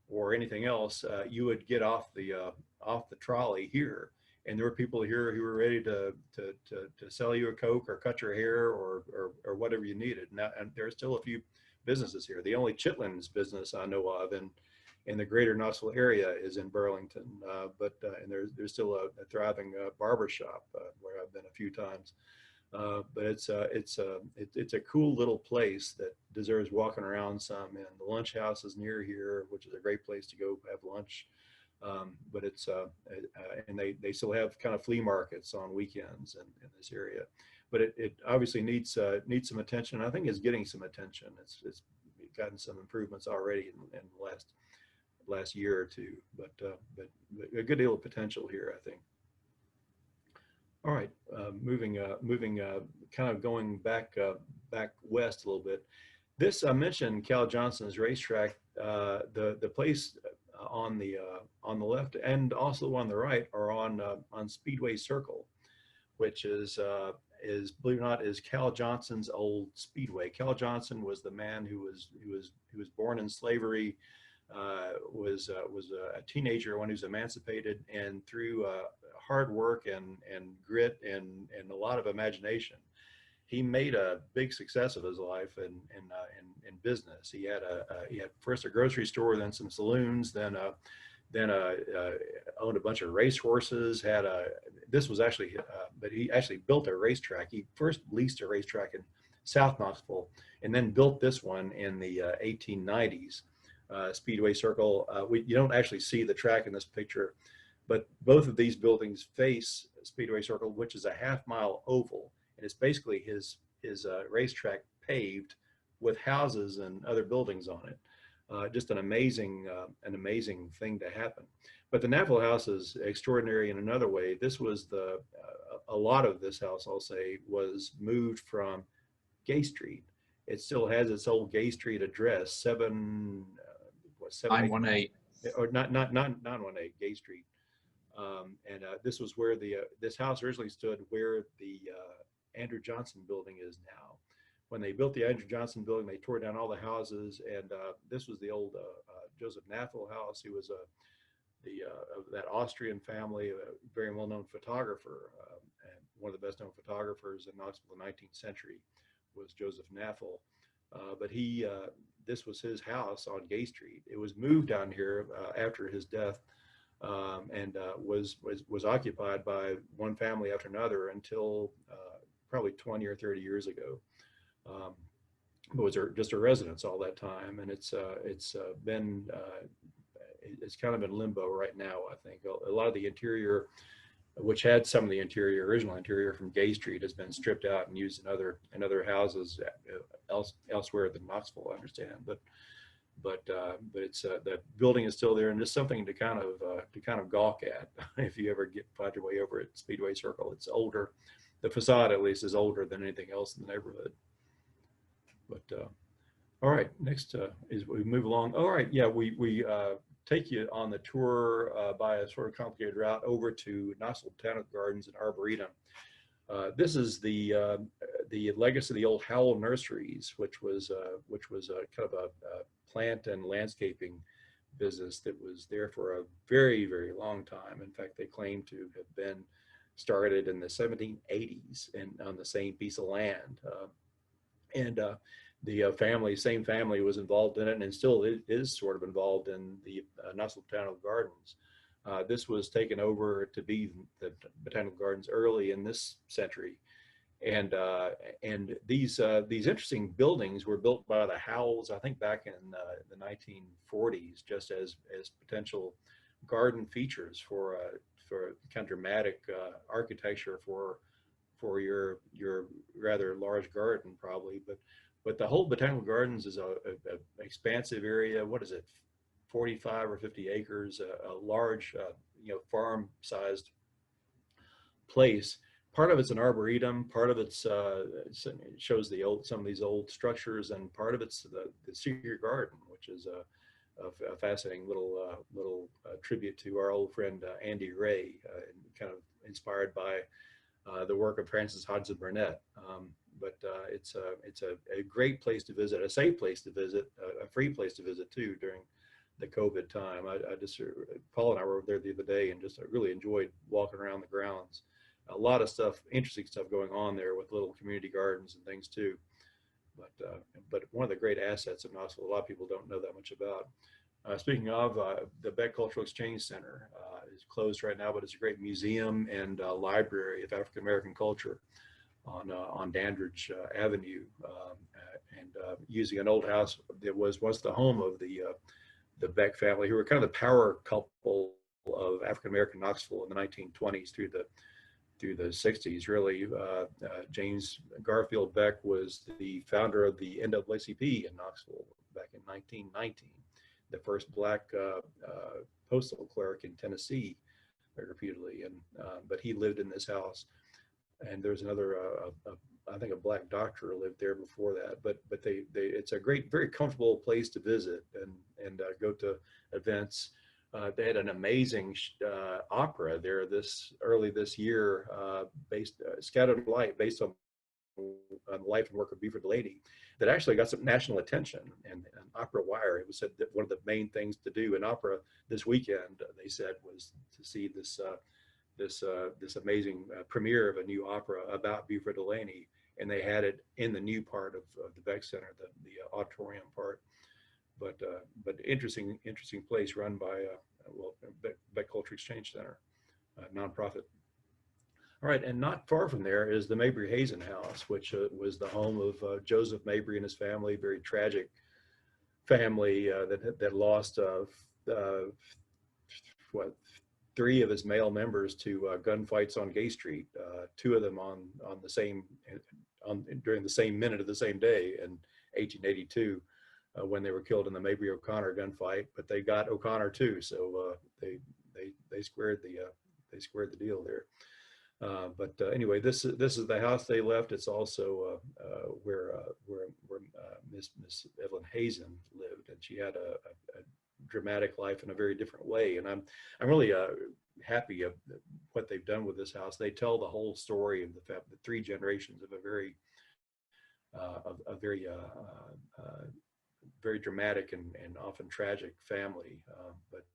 Speaker 1: or anything else, you would get off the trolley here, and there were people here who were ready to sell you a Coke or cut your hair or whatever you needed. And there's still a few businesses here. The only Chitlins business I know of in the greater Knoxville area is in Burlington, and there's still a thriving barber shop where I've been a few times. But it's a cool little place that deserves walking around some. And the lunch house is near here, which is a great place to go have lunch. But it's and they still have kind of flea markets on weekends in this area. But it obviously needs some attention. I think it's getting some attention. It's gotten some improvements already in the last year or two, but a good deal of potential here, I think. All right, moving kind of going back west a little bit. This, I mentioned Cal Johnson's racetrack. The place on the left and also on the right are on Speedway Circle, which is believe it or not, is Cal Johnson's old speedway. Cal Johnson was the man who was born in slavery, was a teenager when he was emancipated, and through hard work and grit and a lot of imagination, he made a big success of his life in business. He had first a grocery store, then some saloons, then owned a bunch of race horses. But he actually built a racetrack. He first leased a racetrack in South Knoxville, and then built this one in the 1890s. Speedway Circle. You don't actually see the track in this picture, but both of these buildings face Speedway Circle, which is a half-mile oval, and it's basically his racetrack paved with houses and other buildings on it. Just an amazing thing to happen. But the Naville House is extraordinary in another way. This was a lot of this house, I'll say, was moved from Gay Street. It still has its old Gay Street address,
Speaker 2: 918.
Speaker 1: Or not 918, Gay Street. And this was where this house originally stood, where the Andrew Johnson building is now. When they built the Andrew Johnson building, they tore down all the houses, and this was the old Joseph Nafel house. He was of that Austrian family, a very well-known photographer, and one of the best-known photographers in Knoxville in the 19th century was Joseph Nafel. But this was his house on Gay Street. It was moved down here after his death, and was occupied by one family after another until probably 20 or 30 years ago. But was just a residence all that time, and it's been it's kind of in limbo right now. I think a lot of the interior, which had some of the original interior from Gay Street, has been stripped out and used in other houses elsewhere than Knoxville, I understand. But it's the building is still there, and just something to kind of gawk at if you ever find your way over at Speedway Circle. It's older, the facade at least is older than anything else in the neighborhood. But all right, next is we move along. All right, yeah, we take you on the tour by a sort of complicated route over to Knoxville Botanical Gardens and Arboretum. This is the legacy of the old Howell Nurseries, which was kind of a plant and landscaping business that was there for a very, very long time. In fact, they claim to have been started in the 1780s and on the same piece of land. And the same family was involved in it, and still is sort of involved in the Knoxville Botanical Gardens. This was taken over to be the Botanical Gardens early in this century, and these interesting buildings were built by the Howells, I think, back in the 1940s, just as potential garden features for kind of dramatic architecture for your rather large garden, probably. But the whole Botanical Gardens is a expansive area. What is it, 45 or 50 acres, a large farm-sized place. Part of it's an arboretum, part of it shows some of these old structures, and part of it's the secret garden, which is a fascinating little tribute to our old friend Andy Ray, kind of inspired by the work of Frances Hodgson Burnett. But it's a great place to visit, a safe place to visit, a free place to visit too during the COVID time. Paul and I were there the other day and just really enjoyed walking around the grounds. A lot of stuff, interesting stuff going on there with little community gardens and things too. But one of the great assets of Knoxville, a lot of people don't know that much about. Speaking of, the Beck Cultural Exchange Center is closed right now, but it's a great museum and library of African American culture on Dandridge Avenue, and using an old house that was once the home of the Beck family, who were kind of the power couple of African American Knoxville in the 1920s through the 60s, really. James Garfield Beck was the founder of the NAACP in Knoxville back in 1919, the first black postal clerk in Tennessee, repeatedly. But he lived in this house, and there's another, I think, a black doctor lived there before that. But it's a great, very comfortable place to visit and go to events. They had an amazing opera there early this year, based Scattered Light, based on the life and work of Buford Delaney, that actually got some national attention. And Opera Wire, it was said that one of the main things to do in opera this weekend, they said, was to see this amazing premiere of a new opera about Buford Delaney, and they had it in the new part of the Beck Center, the auditorium part. But interesting place run by Beck Culture Exchange Center, nonprofit. All right, and not far from there is the Mabry Hazen House, which was the home of Joseph Mabry and his family. Very tragic family that lost three of his male members to gunfights on Gay Street. Two of them during the same minute of the same day in 1882. When they were killed in the Mabry O'Connor gunfight, but they got O'Connor too, so they squared the deal there. But anyway, this is the house they left. It's also where Miss Evelyn Hazen lived, and she had a dramatic life in a very different way. And I'm really happy of what they've done with this house. They tell the whole story of the three generations of a very very dramatic and often tragic family, but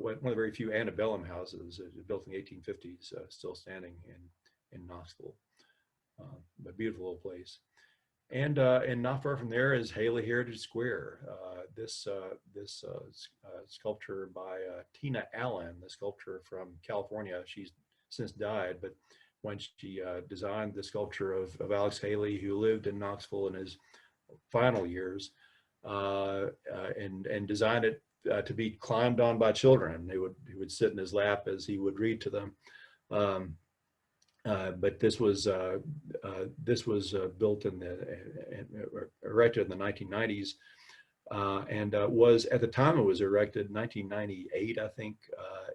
Speaker 1: one of the very few antebellum houses built in the 1850s, still standing in Knoxville. A beautiful little place. And not far from there is Haley Heritage Square. This sculpture by Tina Allen, the sculptor from California. She's since died, but when she designed the sculpture of Alex Haley, who lived in Knoxville in his final years, and designed it to be climbed on by children. He would sit in his lap as he would read to them. But this was built erected in the 1990s, and was, at the time it was erected, 1998, I think.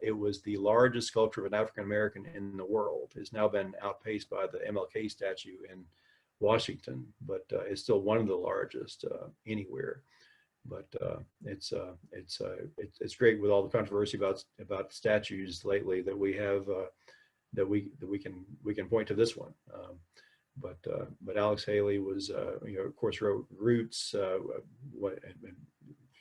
Speaker 1: It was the largest sculpture of an African American in the world. It's now been outpaced by the MLK statue in Washington, but it's still one of the largest anywhere. But it's great with all the controversy about statues lately that we have, that we can point to this one. But Alex Haley was, of course, wrote Roots,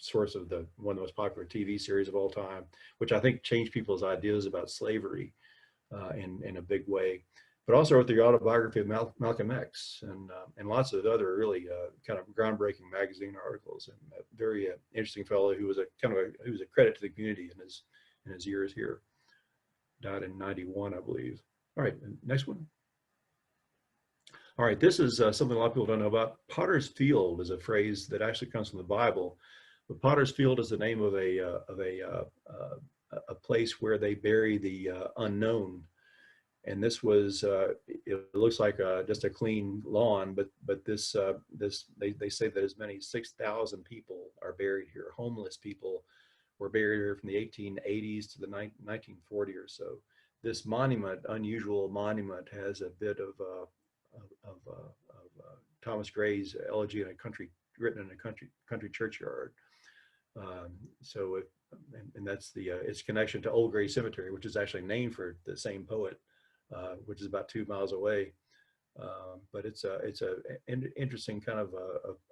Speaker 1: source of one of the most popular TV series of all time, which I think changed people's ideas about slavery in a big way. But also wrote the autobiography of Malcolm X, and lots of other really kind of groundbreaking magazine articles. And a very interesting fellow who was a credit to the community in his years here. Died in 91, I believe. All right, next one. All right, this is something a lot of people don't know about. Potter's Field is a phrase that actually comes from the Bible. But Potter's Field is the name of a place where they bury the unknown. And this was, it looks like just a clean lawn, but this they say that as many as 6,000 people are buried here. Homeless people were buried here from the 1880s to the 1940 or so. This monument, unusual monument, has a bit of Thomas Gray's elegy in a country, written in a country churchyard. And that's its connection to Old Gray Cemetery, which is actually named for the same poet, which is about 2 miles away. But it's an interesting kind of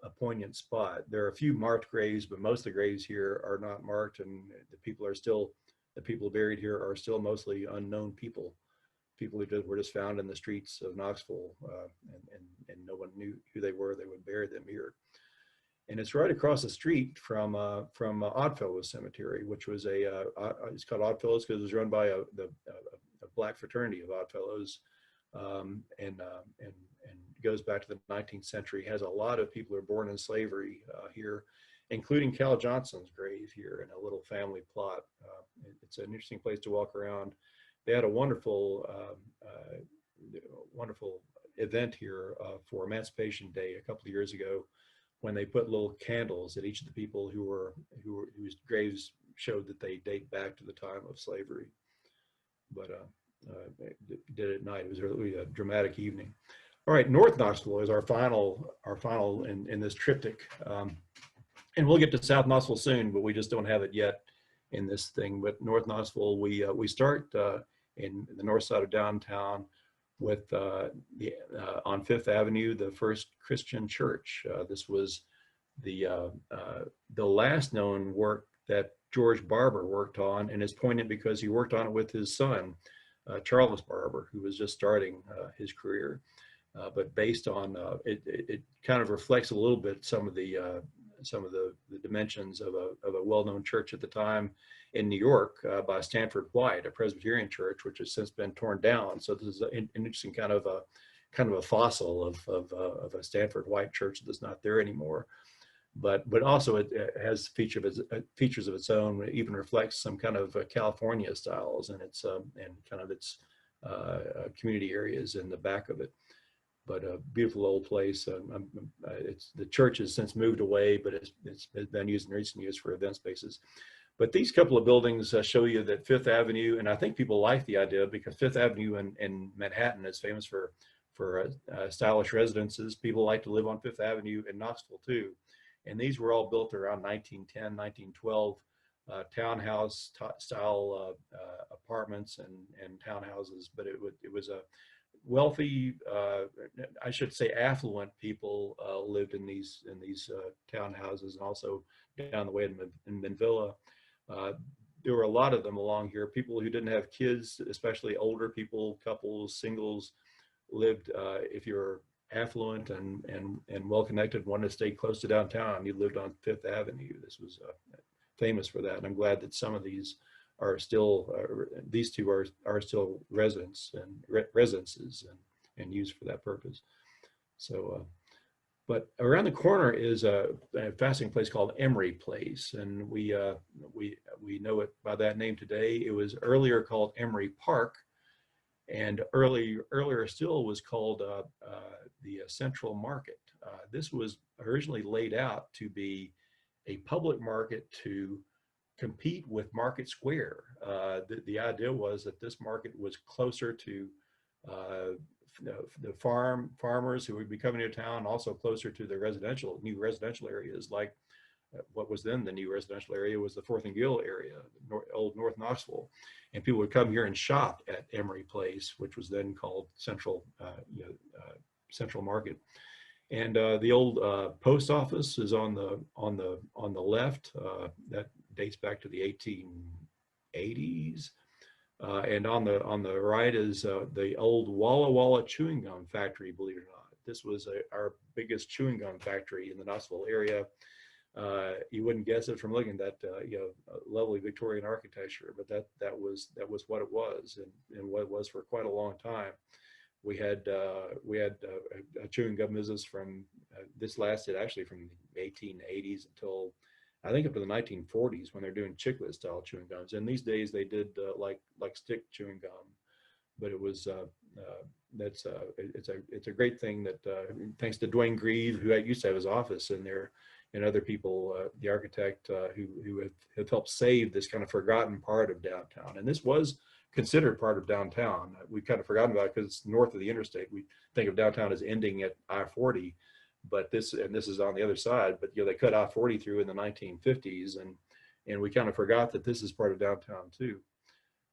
Speaker 1: a poignant spot. There are a few marked graves, but most of the graves here are not marked, and the people buried here are still mostly unknown people who were just found in the streets of Knoxville, and no one knew who they were. They would bury them here. And it's right across the street from Oddfellows Cemetery, which was it's called Oddfellows because it was run by a black fraternity of Oddfellows, and goes back to the 19th century. Has a lot of people who are born in slavery here, including Cal Johnson's grave here in a little family plot. It's an interesting place to walk around. They had a wonderful event here for Emancipation Day a couple of years ago, when they put little candles at each of the people whose graves showed that they date back to the time of slavery. But did it at night. It was really a dramatic evening. All right, North Knoxville is our final in this triptych, and we'll get to South Knoxville soon, but we just don't have it yet in this thing. But North Knoxville, we start in the north side of downtown with on Fifth Avenue, the first Christian church. This was the last known work that George Barber worked on, and it's poignant because he worked on it with his son, Charles Barber, who was just starting his career. But based on it kind of reflects a little bit some of the dimensions of a well-known church at the time in New York by Stanford White, a Presbyterian church, which has since been torn down. So this is an interesting kind of a fossil of a Stanford White church that's not there anymore. But also it has features of its own. It even reflects some kind of California styles and its community areas in the back of it. But a beautiful old place. The church has since moved away, but it's been used in recent years for event spaces. But these couple of buildings show you that Fifth Avenue, and I think people like the idea because Fifth Avenue in Manhattan is famous for stylish residences. People like to live on Fifth Avenue in Knoxville too. And these were all built around 1910, 1912, townhouse style apartments and townhouses. But it was a wealthy, I should say affluent people lived in these townhouses, and also down the way in Manvilla. There were a lot of them along here. People who didn't have kids, especially older people, couples, singles, lived. If you're affluent and well-connected, wanted to stay close to downtown, you lived on Fifth Avenue. This was famous for that, and I'm glad that some of these still these two are still residents and residences and used for that purpose. So, but around the corner is a fascinating place called Emory Place, and we know it by that name today. It was earlier called Emory Park, and earlier still was called the Central Market. This was originally laid out to be a public market to compete with Market Square. The idea was that this market was closer to the farmers who would be coming to town, also closer to the new residential areas, like what was then the new residential area was the Fourth and Gill area, old North Knoxville, and people would come here and shop at Emory Place, which was then called Central Market. And the old post office is on the left. That dates back to the 1880s. And on the right is the old Walla Walla chewing gum factory. Believe it or not, this was our biggest chewing gum factory in the Knoxville area. You wouldn't guess it from looking at that, lovely Victorian architecture, but that was what it was, and what it was for quite a long time. We had a chewing gum business from this lasted actually from the 1880s until I think up to the 1940s, when they're doing chiclet style chewing gums. And these days they did like stick chewing gum, but it was it's a great thing that thanks to Dwayne Grieve, who used to have his office in there, and other people, the architect who have helped save this kind of forgotten part of downtown. And this was considered part of downtown. We've kind of forgotten about it because it's north of the interstate. We think of downtown as ending at I-40, but this is on the other side. But they cut I-40 through in the 1950s, and we kind of forgot that this is part of downtown too.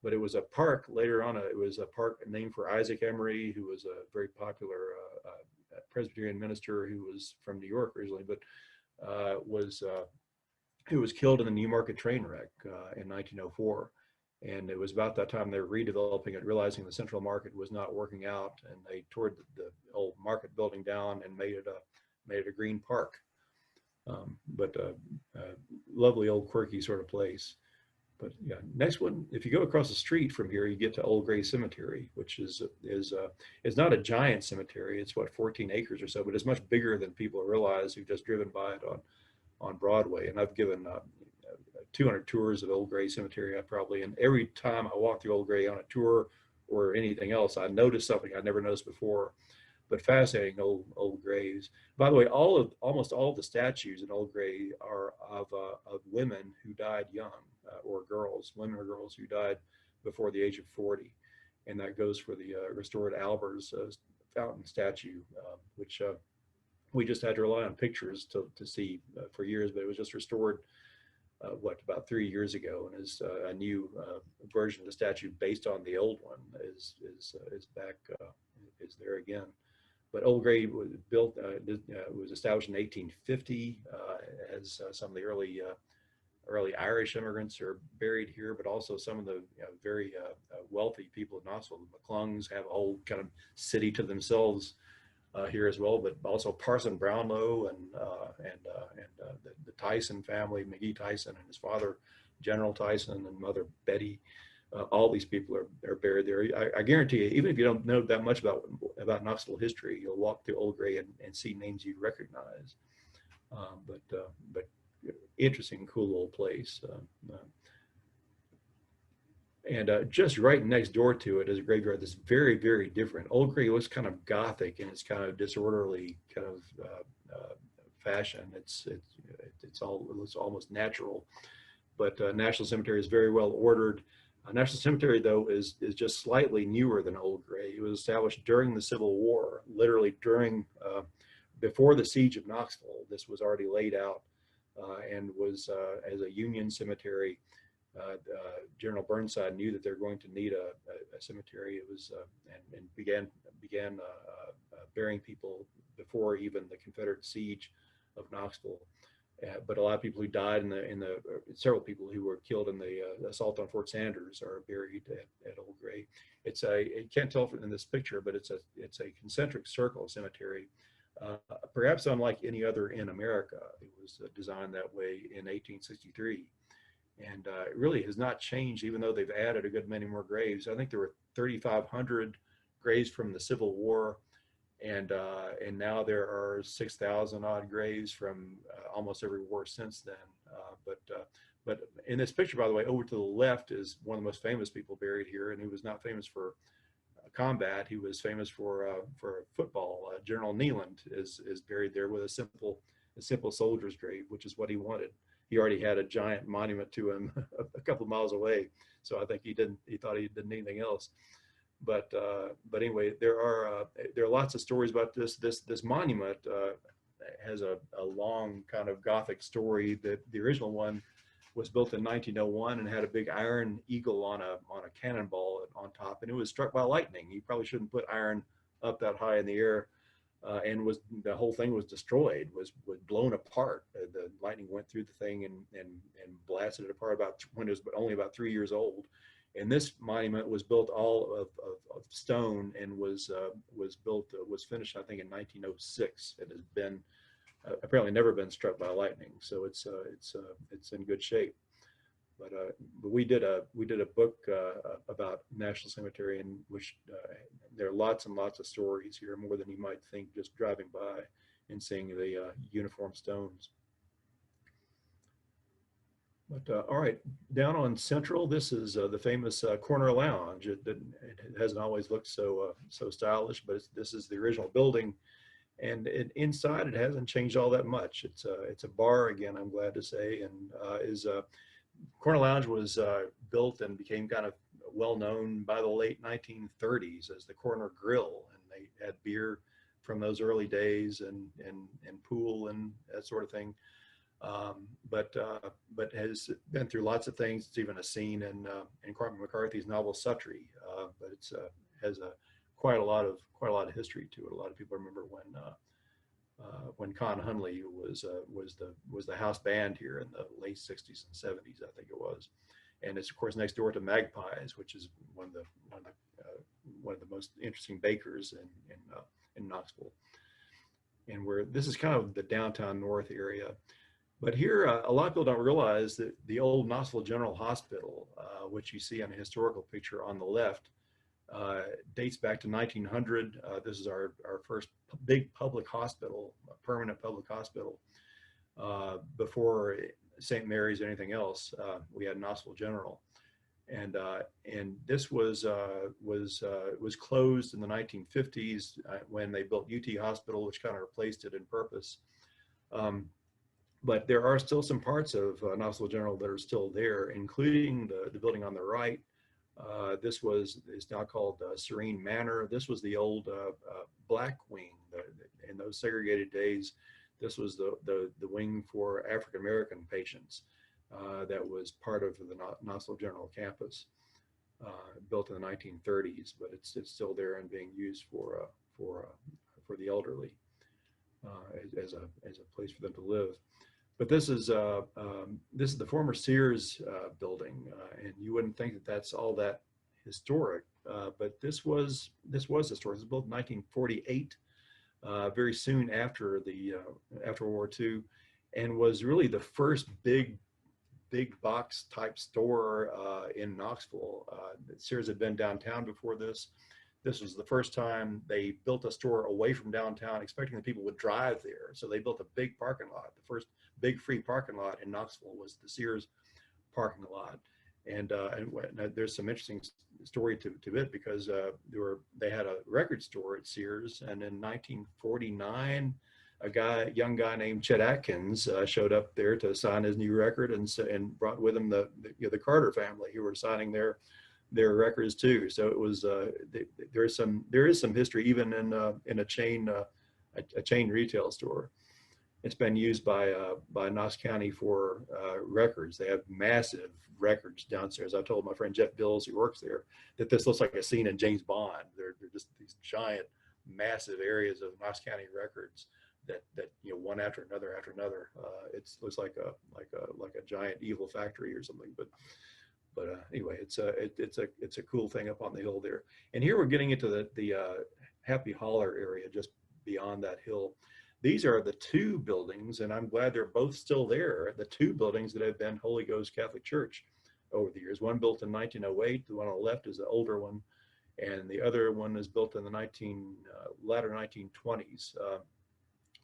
Speaker 1: But it was a park later on. It was a park named for Isaac Emory, who was a very popular Presbyterian minister who was from New York originally, but who was killed in the Newmarket train wreck in 1904. And it was about that time they were redeveloping it, realizing the Central Market was not working out, and they tore the old market building down and made it a green park. But lovely old quirky sort of place. But yeah, next one, if you go across the street from here, you get to Old Gray Cemetery, which is not a giant cemetery. It's what, 14 acres or so, but it's much bigger than people realize who've just driven by it on Broadway. And I've given 200 tours of Old Gray Cemetery, and every time I walk through Old Gray on a tour or anything else, I notice something I never noticed before. But fascinating old graves. By the way, almost all of the statues in Old Gray are of women who died young, or women or girls who died before the age of 40, and that goes for the restored Albers fountain statue, which we just had to rely on pictures to see for years, but it was just restored about 3 years ago, and is a new version of the statue based on the old one is back, is there again. But Old Gray was built, was established in 1850, as some of the early Irish immigrants are buried here, but also some of the very wealthy people in Knoxville. The McClungs have a whole kind of city to themselves here as well, but also Parson Brownlow and the Tyson family, McGee Tyson and his father, General Tyson, and mother Betty. All these people are buried there. I guarantee you, even if you don't know that much about Knoxville history, you'll walk through Old Gray and see names you recognize. But interesting, cool little place. And just right next door to it is a graveyard that's very, very different. Old Gray looks kind of Gothic in its kind of disorderly kind of fashion. It's almost natural, but National Cemetery is very well ordered. National Cemetery, though, is just slightly newer than Old Gray. It was established during the Civil War, literally before the siege of Knoxville. This was already laid out and was as a Union cemetery. General Burnside knew that they're going to need a cemetery. It was and began burying people before even the Confederate siege of Knoxville. But a lot of people who died several people who were killed in the assault on Fort Sanders are buried at Old Gray. You can't tell in this picture, but it's a concentric circle cemetery, perhaps unlike any other in America. It was designed that way in 1863. and it really has not changed, even though they've added a good many more graves. I think there were 3,500 graves from the Civil War, and now there are 6,000 odd graves from almost every war since then. But in this picture, by the way, over to the left is one of the most famous people buried here, and he was not famous for combat. He was famous for football. General Neeland is buried there with a simple soldier's grave, which is what he wanted. He already had a giant monument to him a couple of miles away, so I think he didn't. He thought he didn't need anything else. But anyway, there are lots of stories about this monument. Has a long kind of Gothic story. That the original one was built in 1901 and had a big iron eagle on a cannonball on top, and it was struck by lightning. You probably shouldn't put iron up that high in the air, and the whole thing was destroyed, was blown apart. The lightning went through the thing and blasted it apart when it was only about 3 years old. And this monument was built all of stone and was finished, I think, in 1906. It has been apparently never been struck by lightning, so it's in good shape. But we did a book about National Cemetery, in which there are lots and lots of stories here, more than you might think just driving by and seeing the uniform stones. But all right, down on Central, this is the famous Corner Lounge. It hasn't always looked so stylish, but this is the original building, and inside it hasn't changed all that much. It's a bar again, I'm glad to say, and Corner Lounge was built and became kind of well known by the late 1930s as the Corner Grill, and they had beer from those early days and pool and that sort of thing. But has been through lots of things. It's even a scene in Cormac McCarthy's novel Suttree. But it's has quite a lot of history to it. A lot of people remember when Con Hunley was the house band here in the late 60s and 70s, I think it was. And it's of course next door to Magpies, which is one of the most interesting bakers in Knoxville. And where this is kind of the downtown north area. But here, a lot of people don't realize that the old Knoxville General Hospital, which you see on a historical picture on the left, dates back to 1900. This is our first big public hospital, permanent public hospital. Before St. Mary's or anything else, we had Knoxville General, and this was closed in the 1950s when they built UT Hospital, which kind of replaced it in purpose. But there are still some parts of Knoxville General that are still there, including the building on the right. This is now called Serene Manor. This was the old Black Wing. In those segregated days, this was the wing for African American patients that was part of the Knoxville General campus, built in the 1930s. But it's still there and being used for the elderly as a place for them to live. But this is the former Sears building, and you wouldn't think that that's all that historic, but this was historic. It was built in 1948, very soon after after World War II, and was really the first big box type store in Knoxville. Sears had been downtown before this. This was the first time they built a store away from downtown, expecting that people would drive there. So they built a big parking lot. The first big free parking lot in Knoxville was the Sears parking lot. And there's some interesting story to it, because they had a record store at Sears, and in 1949, a young guy named Chet Atkins showed up there to sign his new record, and brought with him the Carter family, who were signing their records too. So it was there is some history even in a chain retail store. It's been used by Knox County for records. They have massive records downstairs. I told my friend Jeff Bills, who works there, that this looks like a scene in James Bond. They're just these giant, massive areas of Knox County records that one after another. It looks like a giant evil factory or something. But anyway, it's a cool thing up on the hill there. And here we're getting into the Happy Holler area just beyond that hill. these are the two buildings, and I'm glad they're both still there, the two buildings that have been Holy Ghost Catholic Church over the years. One built in 1908, the one on the left is the older one, and the other one is built in the latter 1920s.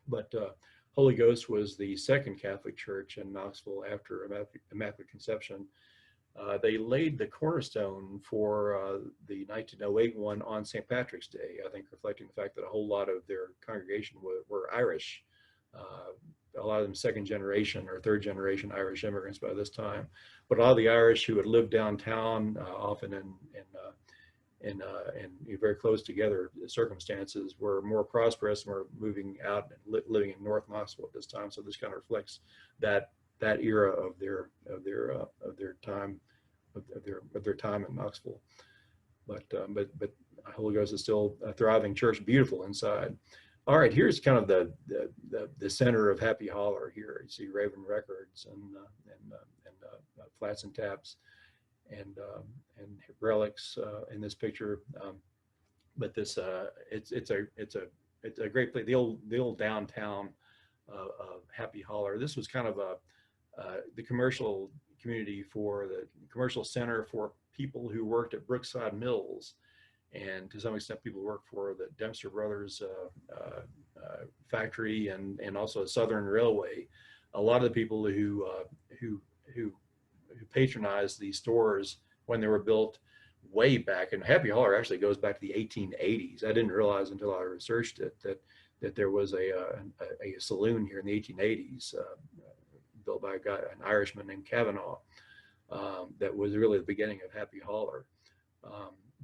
Speaker 1: But Holy Ghost was the second Catholic church in Knoxville after Immaculate Conception. They laid the cornerstone for the 1908 one on St. Patrick's Day, I think reflecting the fact that a whole lot of their congregation were Irish, a lot of them second generation or third generation Irish immigrants by this time. But a lot of the Irish who had lived downtown, often in very close together circumstances, were more prosperous and were moving out and living in North Knoxville at this time. So this kind of reflects that era of their time in Knoxville. But Holy Ghost is still a thriving church, beautiful inside. All right, here's kind of the center of Happy Holler here. You see Raven Records and Flats and Taps and relics in this picture. But this it's a great place. The old downtown of Happy Holler. This was kind of the commercial community for the commercial center for people who worked at Brookside Mills, and to some extent people who worked for the Dempster Brothers factory and also Southern Railway. A lot of the people who patronized these stores when they were built way back, and Happy Holler actually goes back to the 1880s. I didn't realize until I researched it that there was a saloon here in the 1880s built by an Irishman named Kavanaugh. That was really the beginning of Happy Holler.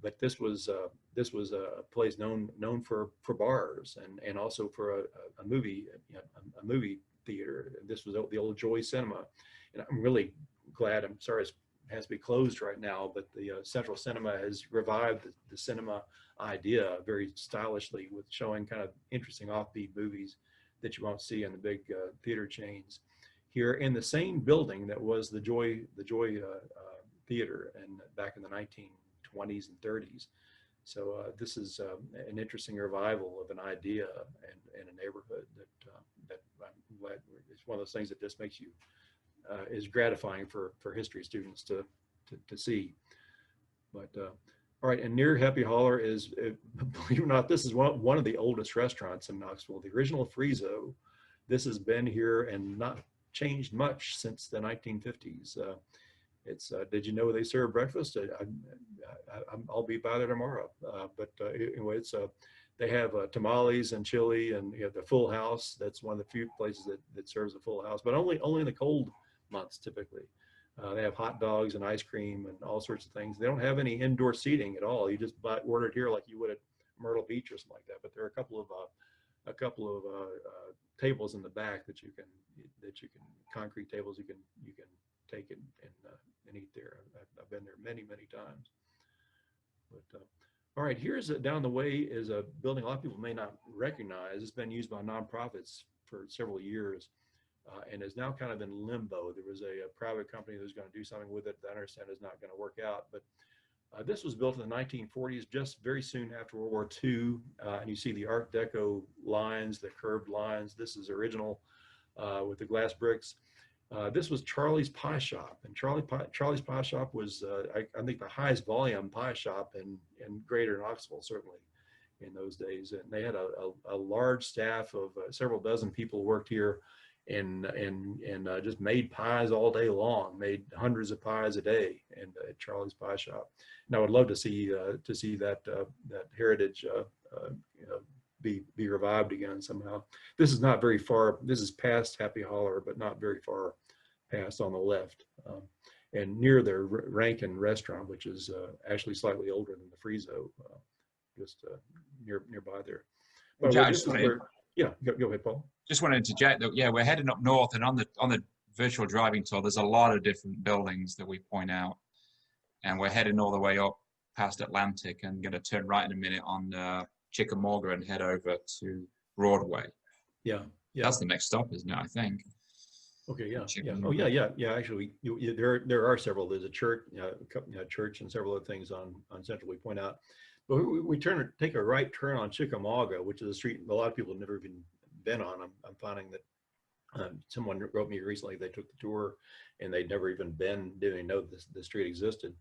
Speaker 1: But this was a place known for bars and also for a movie theater. This was the old Joy Cinema, and I'm really glad. I'm sorry it has to be closed right now, but the Central Cinema has revived the cinema idea very stylishly with showing kind of interesting offbeat movies that you won't see in the big theater chains. Here in the same building that was the Joy Theater, and back in the 1920s and 30s. So this is an interesting revival of an idea in a neighborhood that I'm glad it's one of those things that just makes you is gratifying for history students to see. But all right, and near Happy Holler is, believe it or not, this is one of the oldest restaurants in Knoxville, the original Friezo. This has been here and not changed much since the 1950s. Did you know they serve breakfast? I'll be by there tomorrow. But anyway, they have tamales and chili, and you have the full house. That's one of the few places that serves a full house, but only in the cold months typically. They have hot dogs and ice cream and all sorts of things. They don't have any indoor seating at all. You just order it here like you would at Myrtle Beach or something like that. But there are a couple of tables in the back that you can concrete tables you can take and eat there. I've been there many times. But all right, here's down the way is a building a lot of people may not recognize. It's been used by nonprofits for several years and is now kind of in limbo. There was a private company that was going to do something with it that I understand is not going to work out. But this was built in the 1940s, just very soon after World War II. And you see the Art Deco lines, the curved lines. This is original with the glass bricks. This was Charlie's Pie Shop, and Charlie's Pie Shop was, I think, the highest volume pie shop in Greater Knoxville, certainly in those days. And they had a large staff of several dozen people who worked here, and just made pies all day long, made hundreds of pies a day at Charlie's Pie Shop. And I would love to see that heritage be revived again somehow. This is not very far. This is past Happy Holler, but not very far past on the left, and near the Rankin restaurant, which is actually slightly older than the Friezo, just nearby there. But
Speaker 2: Yeah,
Speaker 1: go ahead, Paul.
Speaker 2: Just want to interject that, yeah, we're heading up north, and on the virtual driving tour, there's a lot of different buildings that we point out, and we're heading all the way up past Atlantic and going to turn right in a minute on Chickamauga and head over to Broadway.
Speaker 1: Yeah.
Speaker 2: That's the next stop, isn't it? I think.
Speaker 1: Okay. Yeah. Oh, yeah. Actually, there are several. There's a church, church, and several other things on Central we point out. But we take a right turn on Chickamauga, which is a street a lot of people have never even been on. I'm finding that someone wrote me recently, they took the tour and they'd never even didn't even know the street existed.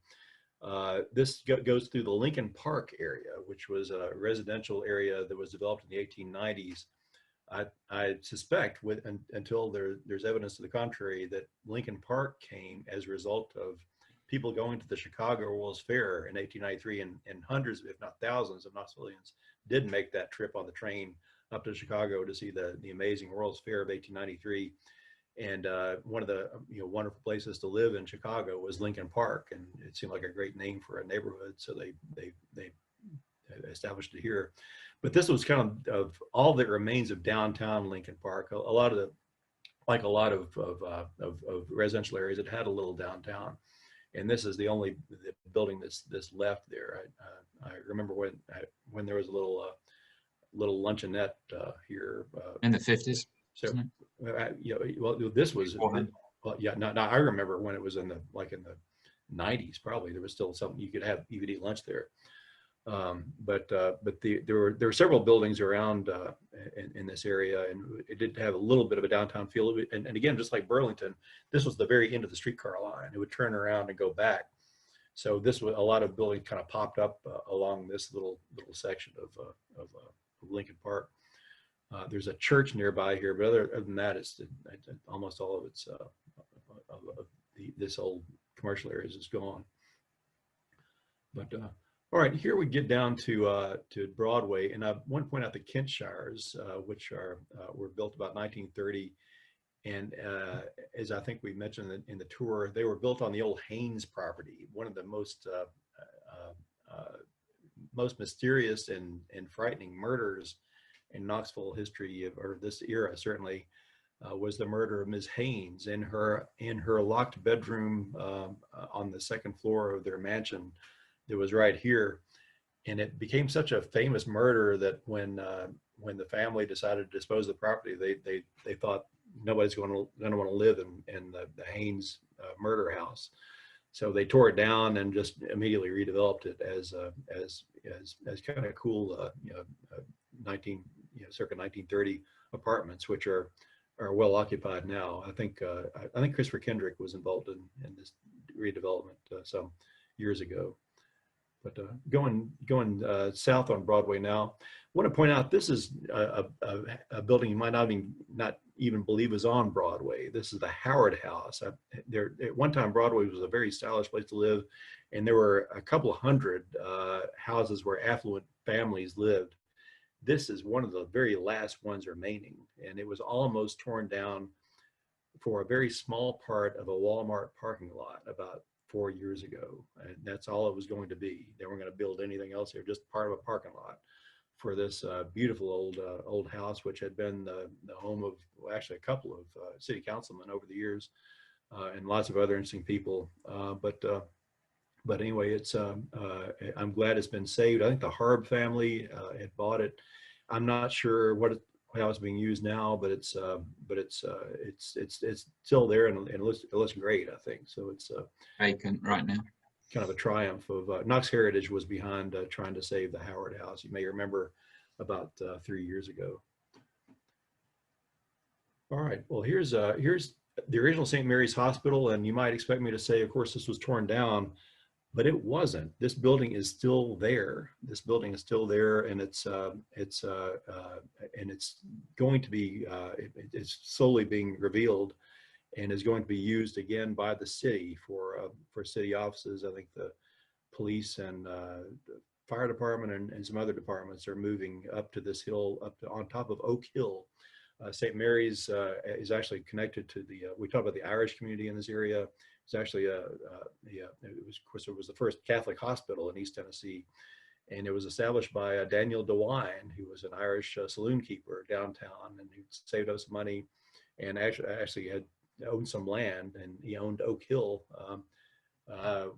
Speaker 1: This goes through the Lincoln Park area, which was a residential area that was developed in the 1890s. I suspect until there's evidence to the contrary that Lincoln Park came as a result of people going to the Chicago World's Fair in 1893, and hundreds, if not thousands, of Knoxvillians did make that trip on the train up to Chicago to see the amazing World's Fair of 1893. And one of the wonderful places to live in Chicago was Lincoln Park, and it seemed like a great name for a neighborhood, so they established it here. But this was kind of all that remains of downtown Lincoln Park. A lot of residential areas, it had a little downtown, and this is the only building that's left there. I remember when there was a little luncheonette here
Speaker 2: in the 50s.
Speaker 1: So, well, this was, well, yeah, no, I remember when it was in the 90s, probably there was still something you could could eat lunch there. But there were several buildings around in this area, and it did have a little bit of a downtown feel. And again, just like Burlington, this was the very end of the streetcar line. It would turn around and go back. So this was a lot of buildings kind of popped up along this little section of Lincoln Park. There's a church nearby here, but other than that, it's almost all of its this old commercial areas is gone. But all right, here we get down to Broadway, and I want to point out the Kentshires, which were built about 1930, and as I think we mentioned in the tour, they were built on the old Haynes property, one of the most mysterious and frightening murders in Knoxville history, or this era certainly, was the murder of Ms. Haynes in her locked bedroom on the second floor of their mansion that was right here. And it became such a famous murder that when the family decided to dispose of the property, they thought nobody's going to want to live in the Haynes murder house. So they tore it down and just immediately redeveloped it as kind of cool, circa 1930 apartments, which are well occupied now. I think Christopher Kendrick was involved in this redevelopment some years ago. But going south on Broadway now, I want to point out this is a building you might not even believe is on Broadway. This is the Howard House. At one time, Broadway was a very stylish place to live, and there were a couple of hundred houses where affluent families lived. This is one of the very last ones remaining, and it was almost torn down for a very small part of a Walmart parking lot about 4 years ago, and that's all it was going to be. They weren't going to build anything else here, just part of a parking lot for this beautiful old house, which had been the home of, well, actually a couple of city councilmen over the years, and lots of other interesting people. But anyway, it's I'm glad it's been saved. I think the Harb family had bought it. I'm not sure how it's being used now, but it's still there, and it looks great, I think. So it's
Speaker 2: vacant right now.
Speaker 1: Kind of a triumph of Knox Heritage was behind trying to save the Howard House. You may remember about 3 years ago. All right, well, here's the original St. Mary's Hospital, and you might expect me to say, of course, this was torn down, but it wasn't. This building is still there. This building is still there, and it's going to be it's slowly being revealed, and is going to be used again by the city for city offices. I think the police and the fire department and some other departments are moving up to this hill, on top of Oak Hill. St. Mary's is actually connected to we talk about the Irish community in this area. It's actually it was the first Catholic hospital in East Tennessee, and it was established by Daniel DeWine, who was an Irish saloon keeper downtown, and who saved us money, and actually had owned some land, and he owned Oak Hill,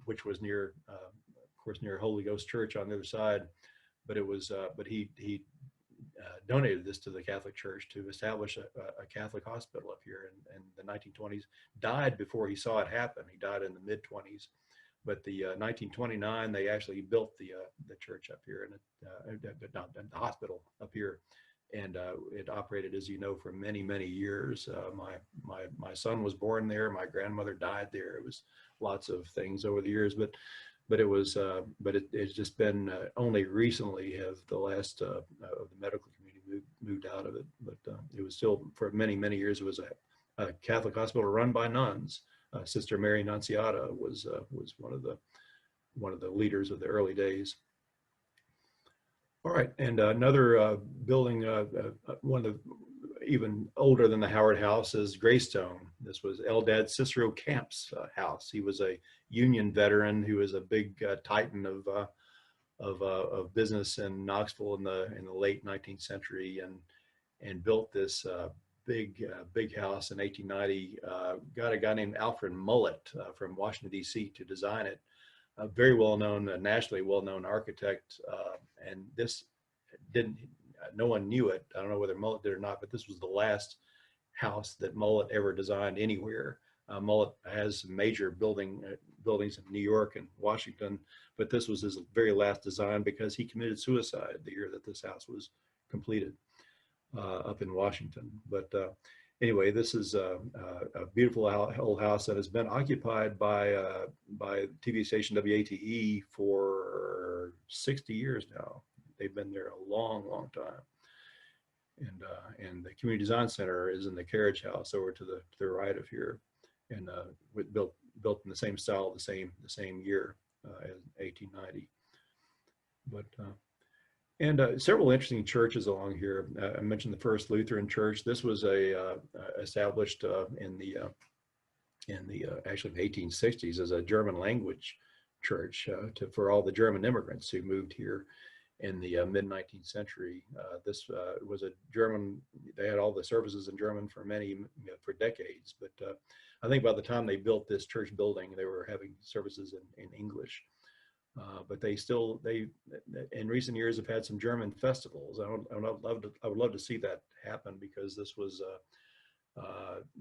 Speaker 1: which was near, of course, near Holy Ghost Church on the other side. But it was, he donated this to the Catholic Church to establish a Catholic hospital up here in the 1920s. Died before he saw it happen. He died in the mid-20s. But the 1929, they actually built the church up here, and the hospital up here and it operated, as you know, for many, many years. My son was born there. My grandmother died there. It was lots of things over the years, but it was it's just been only recently have the last of the medical community moved out of it. But it was still for many, many years. It was a Catholic hospital run by nuns. Sister Mary Nunziata was one of the leaders of the early days. All right, and another building, one of the even older than the Howard House, is Greystone. This was Eldad Cicero Camp's house. He was a Union veteran who was a big titan of business in Knoxville in the late 19th century, and built this big house in 1890. Got a guy named Alfred Mullett from Washington D.C. to design it. A very well-known, nationally well-known architect, and this didn't. No one knew it. I don't know whether Mullett did or not, but this was the last house that Mullett ever designed anywhere. Mullett has major buildings in New York and Washington, but this was his very last design because he committed suicide the year that this house was completed up in Washington. But anyway, this is a beautiful old house that has been occupied by TV station WATE for 60 years now. They've been there a long, long time. And the Community Design Center is in the carriage house over to the right of here, and built in the same style, the same year as 1890. But and several interesting churches along here. I mentioned the First Lutheran Church. This was established in the actually the 1860s as a German language church for all the German immigrants who moved here in the mid 19th century. This was a German. They had all the services in German for for decades. But I think by the time they built this church building, they were having services in English. But they in recent years have had some German festivals. I would love to see that happen, because this was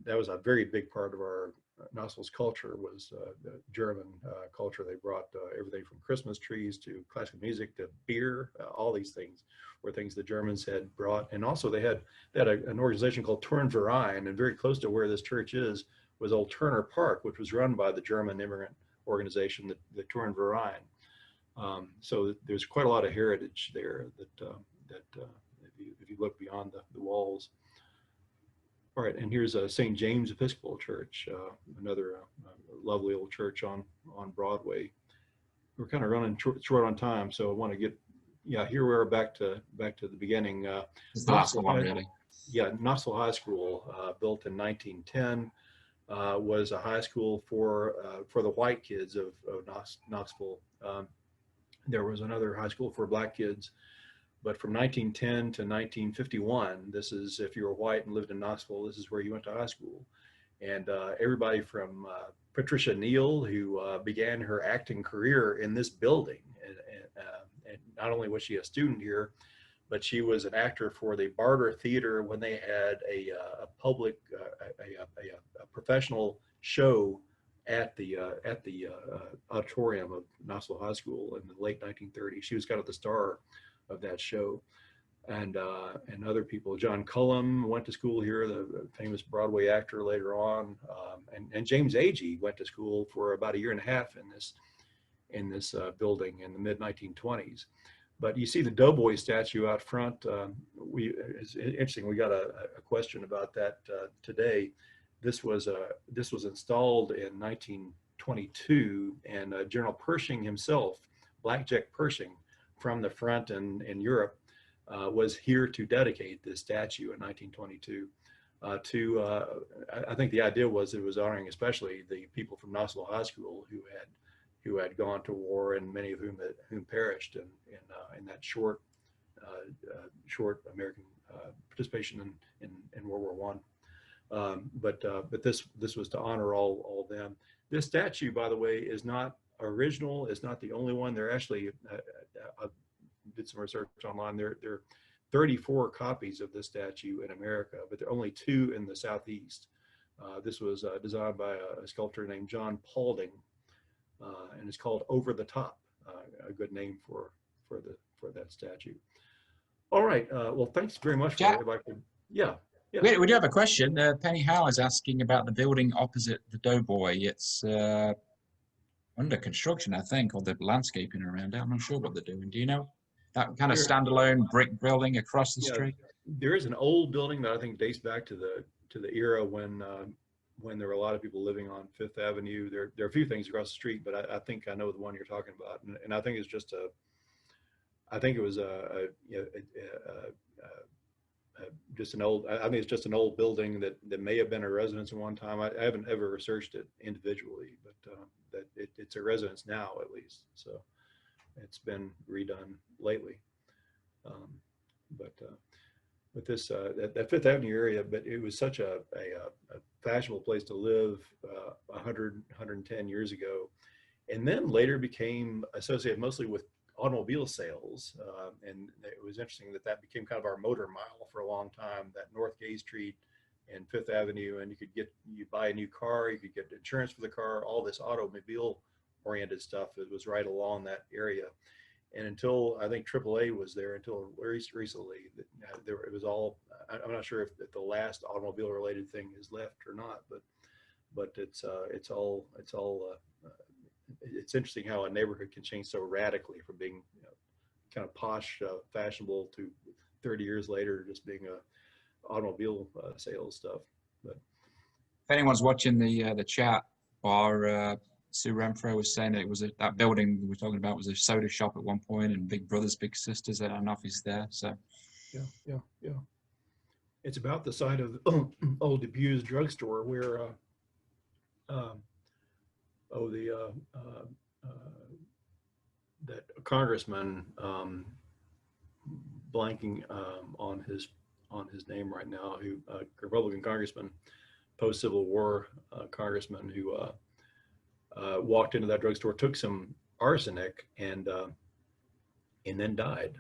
Speaker 1: that was a very big part of our Knoxville's culture, was the German culture. They brought everything from Christmas trees to classical music to beer. All these things were things the Germans had brought, and also they had an organization called Turnverein, and very close to where this church is was Old Turner Park, which was run by the German immigrant organization, the Turnverein. So there's quite a lot of heritage there that if you look beyond the walls. All right, and here's St. James Episcopal Church, another lovely old church on Broadway. We're kind of running short on time, so I want to get, here we are back to the beginning.
Speaker 2: It's the last one, really.
Speaker 1: Yeah, Knoxville High School, built in 1910, was a high school for the white kids of Knoxville. There was another high school for black kids. But from 1910 to 1951, this is, if you were white and lived in Knoxville, this is where you went to high school. And everybody from Patricia Neal, who began her acting career in this building, and not only was she a student here, but she was an actor for the Barter Theater when they had a public, a professional show at the auditorium of Knoxville High School in the late 1930s. She was kind of the star of that show, and other people. John Cullum went to school here, the famous Broadway actor later on, and James Agee went to school for about a year and a half in this building in the mid 1920s. But you see the Doughboy statue out front. It's interesting. We got a question about that today. This was installed in 1922, and General Pershing himself, Blackjack Pershing, from the front in Europe, was here to dedicate this statue in 1922. I think the idea was it was honoring especially the people from Knoxville High School who had gone to war, and many of whom perished in that short American participation in World War I. But this was to honor all of them. This statue, by the way, is not original. It's not the only one. They're actually I did some research online. There are 34 copies of this statue in America, but there are only 2 in the Southeast. This was designed by a sculptor named John Paulding, and it's called Over the Top. A good name for that statue. All right. Well, thanks very much for
Speaker 2: Jack,
Speaker 1: if I could. Yeah. Yeah.
Speaker 2: we do have a question. Penny Howe is asking about the building opposite the Doughboy. It's under construction, I think, or the landscaping around it. I'm not sure what they're doing. Do you know? That kind of
Speaker 1: There,
Speaker 2: standalone brick building across the
Speaker 1: yeah,
Speaker 2: street?
Speaker 1: there is an old building that I think dates back to the era when there were a lot of people living on Fifth Avenue. There are a few things across the street, but I think I know the one you're talking about, and I think it's just I think it was just an old. I think it's just an old building that may have been a residence at one time. I haven't ever researched it individually, but that it's a residence now at least. So it's been redone lately. Um, but this that Fifth Avenue area, but it was such a fashionable place to live 110 years ago, and then later became associated mostly with automobile sales. And it was interesting that became kind of our motor mile for a long time, that North Gay Street and Fifth Avenue. And you buy a new car, you could get insurance for the car, all this automobile oriented stuff that was right along that area. And until I think AAA was there until recently, it was all. I'm not sure if the last automobile related thing is left or not, but it's interesting how a neighborhood can change so radically from being kind of posh, fashionable to 30 years later just being automobile sales stuff. But
Speaker 2: If anyone's watching the chat bar, Sue Renfro was saying that it was that building we were talking about was a soda shop at one point, and Big Brothers Big Sisters had an office there. So
Speaker 1: yeah. It's about the side of old Dubuque's drugstore where that congressman blanking on his name right now, who Republican congressman, post Civil War congressman who walked into that drugstore, took some arsenic, and then died.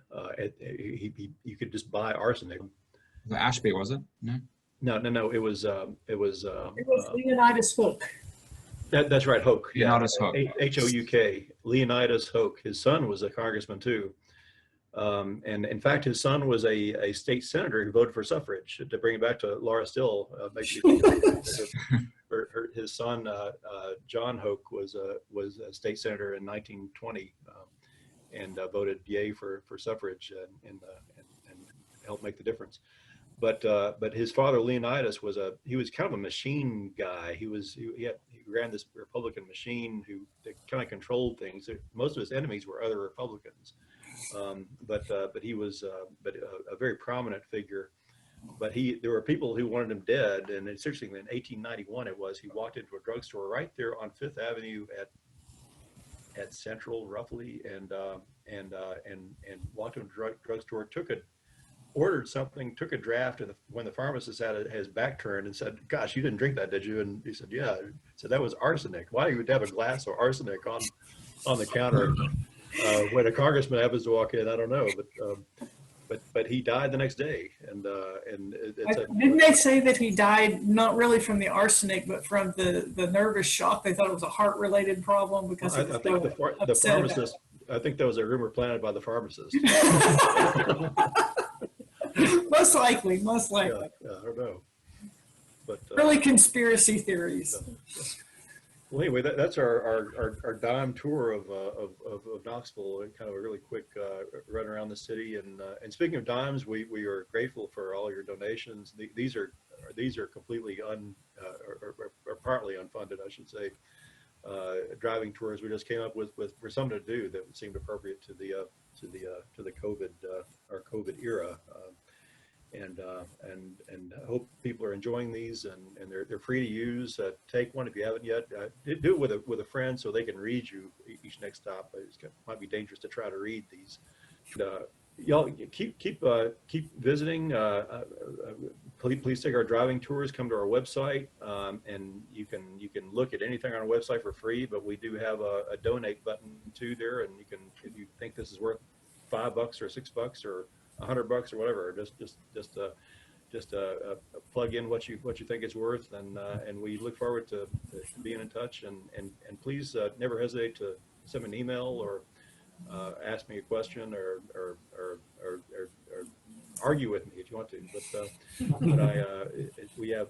Speaker 1: You could just buy arsenic.
Speaker 2: the Ashby, was it? No.
Speaker 1: No. It was
Speaker 3: Leonidas Hook.
Speaker 1: That's right, Hoke.
Speaker 2: Leonidas Hook.
Speaker 1: Houk. Leonidas Hoke. His son was a congressman too. And in fact, his son was a state senator who voted for suffrage. To bring it back to Laura Still, his son John Hoke was a state senator in 1920 and voted yay for suffrage and helped make the difference. But his father Leonidas was kind of a machine guy. He ran this Republican machine that kind of controlled things. Most of his enemies were other Republicans. But he was a very prominent figure. But there were people who wanted him dead, and it's interesting that in 1891 he walked into a drugstore right there on Fifth Avenue at Central, roughly, and walked into a drugstore, ordered something, took a draft, and when the pharmacist had his back turned and said, "Gosh, you didn't drink that, did you?" And he said, "Yeah." He said, "That was arsenic. Why would you have a glass of arsenic on the counter?" When a congressman happens to walk in, I don't know, but he died the next day,
Speaker 3: Didn't they say that he died not really from the arsenic, but from the nervous shock? They thought it was a heart-related problem because
Speaker 1: I think the pharmacist. I think that was a rumor planted by the pharmacist.
Speaker 3: Most likely.
Speaker 1: Yeah, I don't know, but
Speaker 3: really conspiracy theories.
Speaker 1: Well, anyway, that's our dime tour of Knoxville, and kind of a really quick run around the city. And speaking of dimes, we are grateful for all your donations. These are completely or partly unfunded, I should say. Driving tours we just came up with for something to do that seemed appropriate to the COVID our COVID era. And I hope people are enjoying these, and they're free to use. Take one if you haven't yet. Do it with a friend so they can read you each next stop. It might be dangerous to try to read these. Y'all keep visiting. Please take our driving tours. Come to our website, and you can look at anything on our website for free. But we do have a donate button too there, and you can, if you think this is worth $5 or $6 or $100 or whatever, just plug in what you think it's worth, and we look forward to being in touch, and please never hesitate to send me an email or ask me a question or argue with me if you want to, we have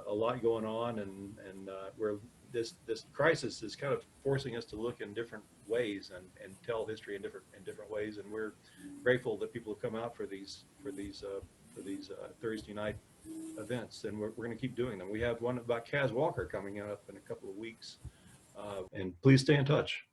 Speaker 1: a lot going on, and where this crisis is kind of forcing us to look in different ways and tell history in different ways, and we're grateful that people have come out for these Thursday night events, and we're going to keep doing them. We have one about Kaz Walker coming up in a couple of weeks, and please stay in touch.